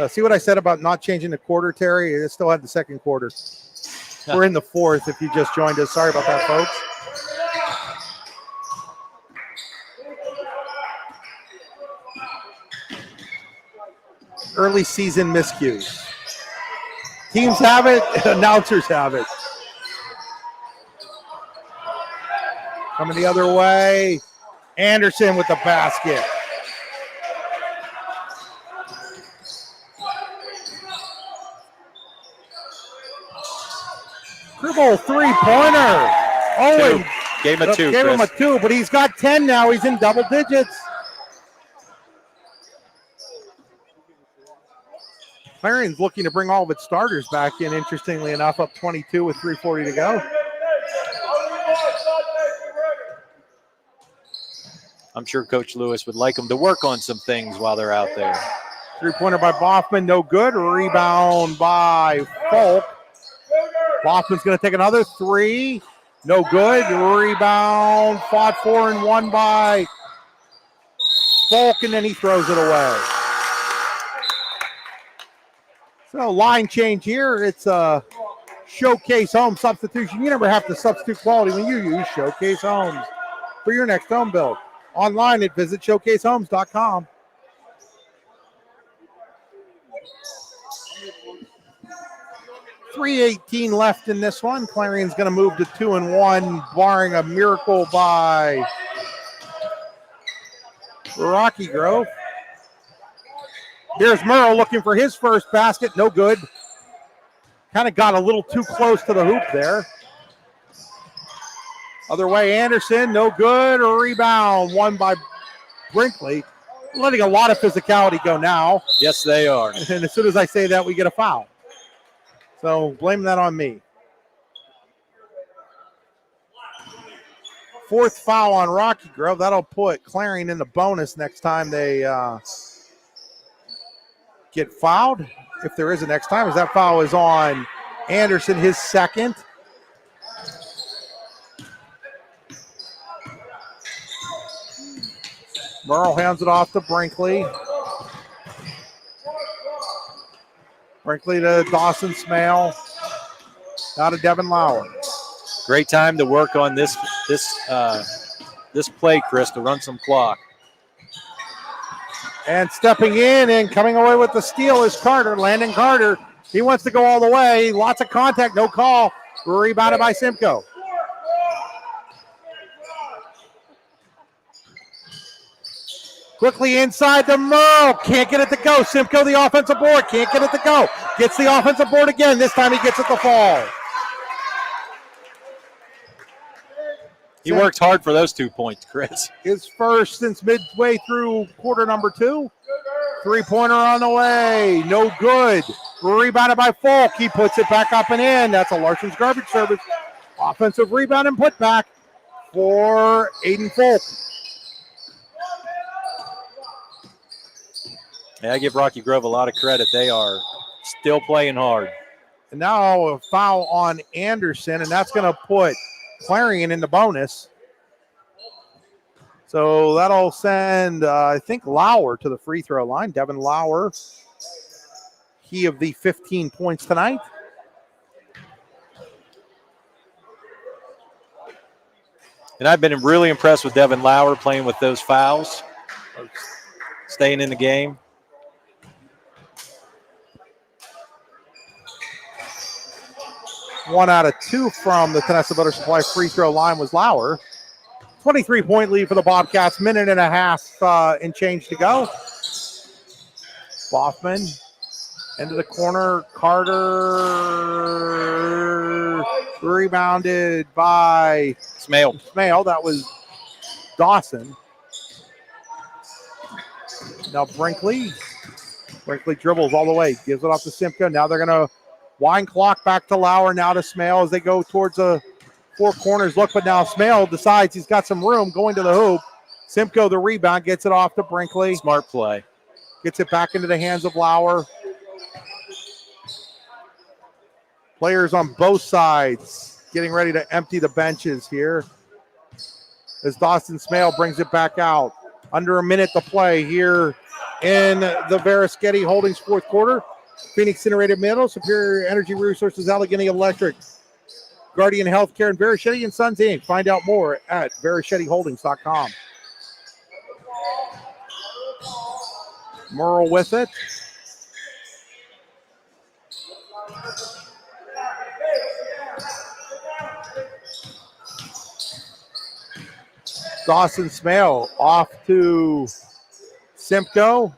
See what I said about not changing the quarter, Terry? It still had the second quarter. We're in the 4th if you just joined us. Sorry about that, folks. Early season miscues. Teams have it, announcers have it. Coming the other way. Anderson with the basket. Cribble three-pointer. Owen gave him a 2. Gave him a 2, but he's got 10 now. He's in double digits. Clarion's looking to bring all of its starters back in, interestingly enough, up 22 with 3:40 to go. I'm sure Coach Lewis would like them to work on some things while they're out there. Three-pointer by Boffman, no good. Rebound by Folk. Boffman's going to take another 3. No good. Rebound, fought for and won by Folk, and then he throws it away. So line change here. It's a Showcase Home substitution. You never have to substitute quality when you use Showcase Homes for your next home build. Online at visitshowcasehomes.com. .318 left in this one. Clarion's going to move to 2-1, barring a miracle by Rocky Grove. Here's Merle looking for his first basket. No good. Kind of got a little too close to the hoop there. Other way, Anderson, no good. Rebound, won by Brinkley. Letting a lot of physicality go now. Yes, they are. And as soon as I say that, we get a foul. So blame that on me. Fourth foul on Rocky Grove. That'll put Clarion in the bonus next time they get fouled. If there is a next time, as that foul is on Anderson, his second. Merle hands it off to Brinkley. Brinkley to Dawson Smale. Now to Devin Lauer. Great time to work on this play, Chris, to run some clock. And stepping in and coming away with the steal is Carter, Landon Carter. He wants to go all the way. Lots of contact, no call. Rebounded by Simcoe. Quickly inside to Merle. Can't get it to go. Simcoe, the offensive board. Can't get it to go. Gets the offensive board again. This time he gets it to fall. He worked hard for those 2 points, Chris. His first since midway through quarter number 2. Three-pointer on the way. No good. Rebounded by Falk. He puts it back up and in. That's a Larson's garbage service. Offensive rebound and put back for Aiden Falk. Yeah, I give Rocky Grove a lot of credit. They are still playing hard. And now a foul on Anderson, and that's going to put Clarion in the bonus. So that'll send, I think, Lauer to the free throw line. Devin Lauer, he of the 15 points tonight. And I've been really impressed with Devin Lauer playing with those fouls, staying in the game. One out of two from the Tonessa Butter Supply free throw line was Lauer. 23-point lead for the Bobcats. Minute and a half and change to go. Boffman into the corner. Carter rebounded by Smale. That was Dawson. Now Brinkley. Brinkley dribbles all the way. Gives it off to Simcoe. Now they're going to wind clock back to Lauer. Now to Smale as they go towards the four corners look. But now Smale decides he's got some room going to the hoop. Simcoe the rebound. Gets it off to Brinkley. Smart play. Gets it back into the hands of Lauer. Players on both sides getting ready to empty the benches here as Dawson Smale brings it back out. Under a minute to play here in the Verischetti Holdings fourth quarter. Phoenix Innovative Middle, Superior Energy Resources, Allegheny Electric, Guardian Healthcare, and Verischetti and Sons Inc. Find out more at VerischettiHoldings.com. Merle with it. Dawson Smale off to Simcoe.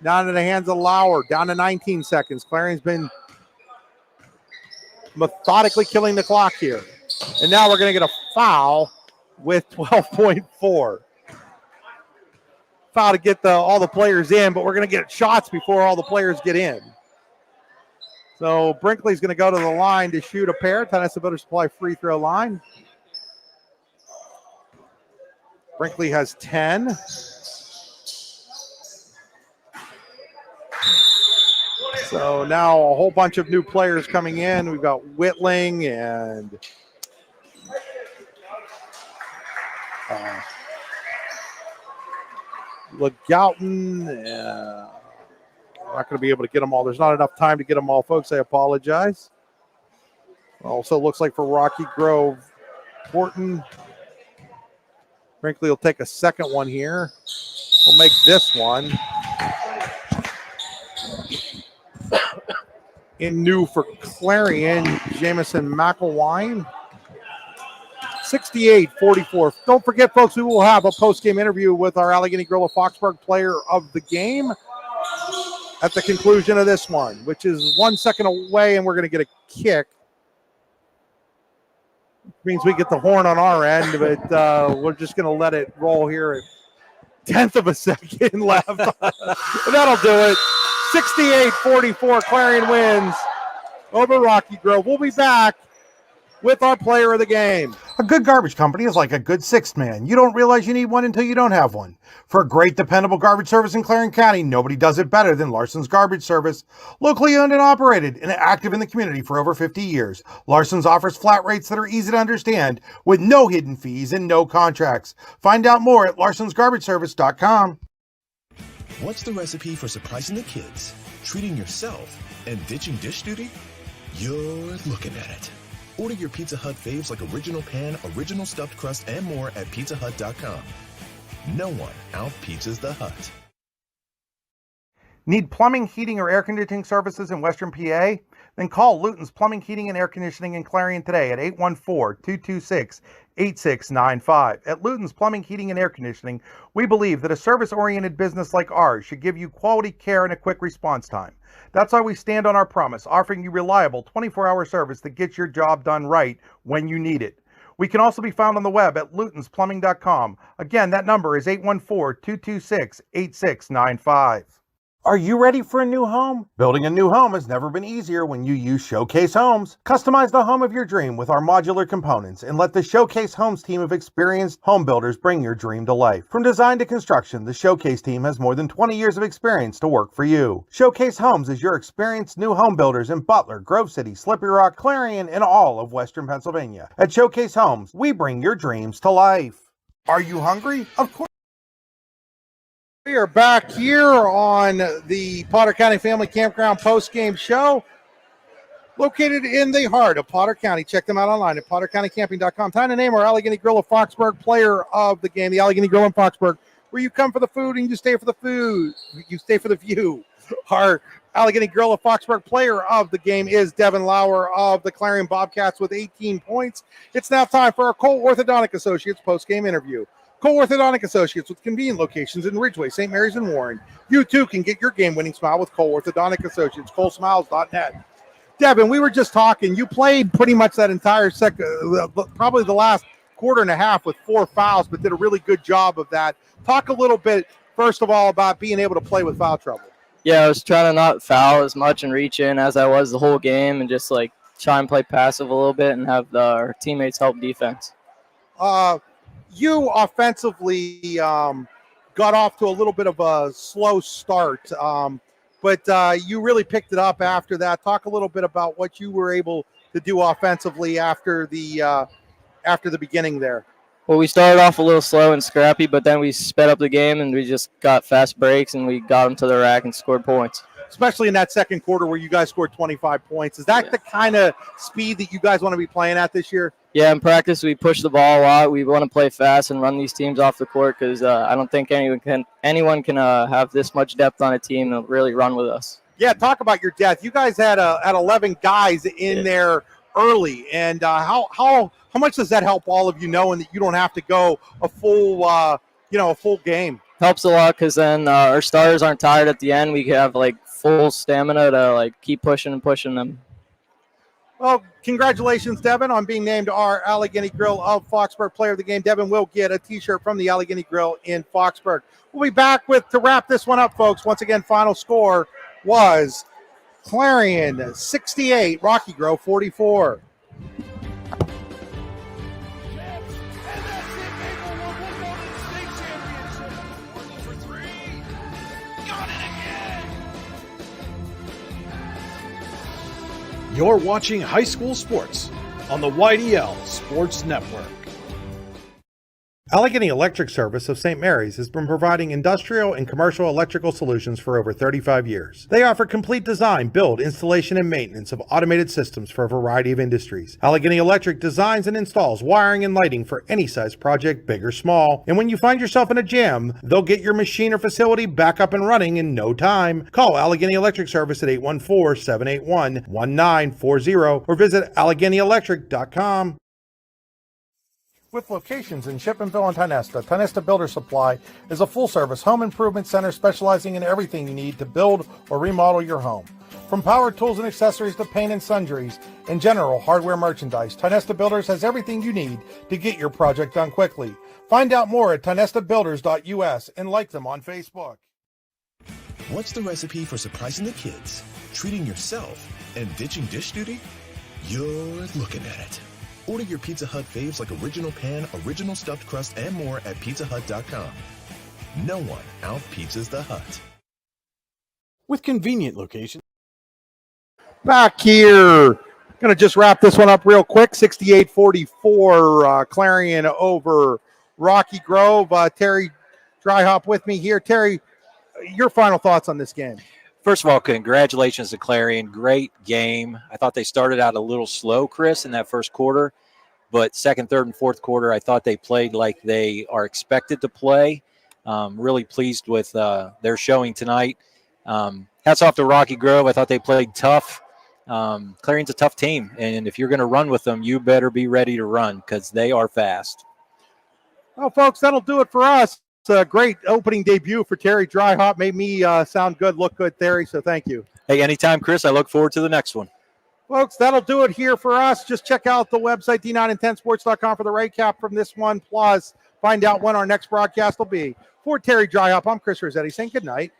Down to the hands of Lauer. Down to 19 seconds. Clarion's been methodically killing the clock here. And now we're going to get a foul with 12.4. Foul to get all the players in, but we're going to get shots before all the players get in. So Brinkley's going to go to the line to shoot a pair. Tonessa Butter Supply free throw line. Brinkley has 10. So now a whole bunch of new players coming in. We've got Whitling and LeGouton. I'm not going to be able to get them all. There's not enough time to get them all, folks. I apologize. Also looks like for Rocky Grove, Horton. Brinkley will take a second one here. We'll make this one. In new for Clarion, Jamison McElwine. 68-44. Don't forget, folks, we will have a post-game interview with our Allegheny Grill of Foxburg player of the game. at the conclusion of this one, which is 1 second away, and we're going to get a kick. Means we get the horn on our end, but we're just going to let it roll here at 10th of a second left. That'll do it. 68-44, Clarion wins over Rocky Grove. We'll be back with our player of the game. A good garbage company is like a good sixth man. You don't realize you need one until you don't have one. For a great, dependable garbage service in Clarion County, nobody does it better than Larson's Garbage Service. Locally owned and operated and active in the community for over 50 years, Larson's offers flat rates that are easy to understand with no hidden fees and no contracts. Find out more at larsonsgarbageservice.com. What's the recipe for surprising the kids, treating yourself, and ditching dish duty? You're looking at it. Order your Pizza Hut faves like original pan, original stuffed crust, and more at pizzahut.com. No one out-pizzas the Hut. Need plumbing, heating, or air conditioning services in Western PA? Then call Luton's Plumbing, Heating, and Air Conditioning in Clarion today at 814-226-8695. At Luton's Plumbing, Heating, and Air Conditioning, we believe that a service-oriented business like ours should give you quality care and a quick response time. That's why we stand on our promise, offering you reliable 24-hour service that gets your job done right when you need it. We can also be found on the web at lutonsplumbing.com. Again, that number is 814-226-8695. Are you ready for a new home? Building a new home has never been easier when you use Showcase Homes. Customize the home of your dream with our modular components and let the Showcase Homes team of experienced home builders bring your dream to life. From design to construction, the Showcase team has more than 20 years of experience to work for you. Showcase Homes is your experienced new home builders in Butler, Grove City, Slippery Rock, Clarion, and all of Western Pennsylvania. At Showcase Homes, we bring your dreams to life. Are you hungry? Of course. We are back here on the Potter County Family Campground post-game show, located in the heart of Potter County. Check them out online at pottercountycamping.com. Time to name our Allegheny Grill of Foxburg player of the game, the Allegheny Grill in Foxburg, where you come for the food and you stay for the food. You stay for the view. Our Allegheny Grill of Foxburg player of the game is Devin Lauer of the Clarion Bobcats with 18 points. It's now time for our Cole Orthodontic Associates post-game interview. Cole Orthodontic Associates with convenient locations in Ridgeway, St. Mary's, and Warren. You too can get your game-winning smile with Cole Orthodontic Associates, colesmiles.net. Devin, we were just talking. You played pretty much that entire probably the last quarter and a half with 4 fouls, but did a really good job of that. Talk a little bit, first of all, about being able to play with foul trouble. Yeah, I was trying to not foul as much and reach in as I was the whole game and just, try and play passive a little bit and have our teammates help defense. You offensively got off to a little bit of a slow start, but you really picked it up after that. Talk a little bit about what you were able to do offensively after the beginning there. Well, we started off a little slow and scrappy, but then we sped up the game and we just got fast breaks and we got them to the rack and scored points. Especially in that second quarter where you guys scored 25 points. Is that the kind of speed that you guys want to be playing at this year? Yeah, in practice we push the ball a lot. We want to play fast and run these teams off the court because I don't think anyone can have this much depth on a team and really run with us. Yeah, talk about your depth. You guys had 11 guys in there early, and how much does that help all of you knowing that you don't have to go a full game? Helps a lot because then our starters aren't tired at the end. We have full stamina to keep pushing and pushing them. Well, congratulations, Devin, on being named our Allegheny Grill of Foxburg player of the game. Devin will get a T-shirt from the Allegheny Grill in Foxburg. We'll be back to wrap this one up, folks. Once again, final score was Clarion 68, Rocky Grove 44. You're watching high school sports on the YDL Sports Network. Allegheny Electric Service of St. Mary's has been providing industrial and commercial electrical solutions for over 35 years. They offer complete design, build, installation, and maintenance of automated systems for a variety of industries. Allegheny Electric designs and installs wiring and lighting for any size project, big or small. And when you find yourself in a jam, they'll get your machine or facility back up and running in no time. Call Allegheny Electric Service at 814-781-1940 or visit AlleghenyElectric.com. With locations in Shippenville and Tionesta, Tionesta Builder Supply is a full-service home improvement center specializing in everything you need to build or remodel your home. From power tools and accessories to paint and sundries and general hardware merchandise, Tionesta Builders has everything you need to get your project done quickly. Find out more at tionestabuilders.us and like them on Facebook. What's the recipe for surprising the kids, treating yourself, and ditching dish duty? You're looking at it. Order your Pizza Hut faves like original pan, original stuffed crust, and more at pizzahut.com. No one out-pizzas the Hut. With convenient locations. Back here. Going to just wrap this one up real quick. 68-44 Clarion over Rocky Grove. Terry Dryhop with me here. Terry, your final thoughts on this game? First of all, congratulations to Clarion. Great game. I thought they started out a little slow, Chris, in that first quarter. But second, third, and fourth quarter, I thought they played like they are expected to play. Really pleased with their showing tonight. Hats off to Rocky Grove. I thought they played tough. Clarion's a tough team. And if you're going to run with them, you better be ready to run because they are fast. Well, folks, that'll do it for us. It's a great opening debut for Terry Dryhop. Made me sound good, look good, Terry, so thank you. Hey, anytime, Chris. I look forward to the next one. Folks, that'll do it here for us. Just check out the website, d9and10sports.com, for the recap from this one, plus find out when our next broadcast will be. For Terry Dryhop, I'm Chris Rossetti saying good night.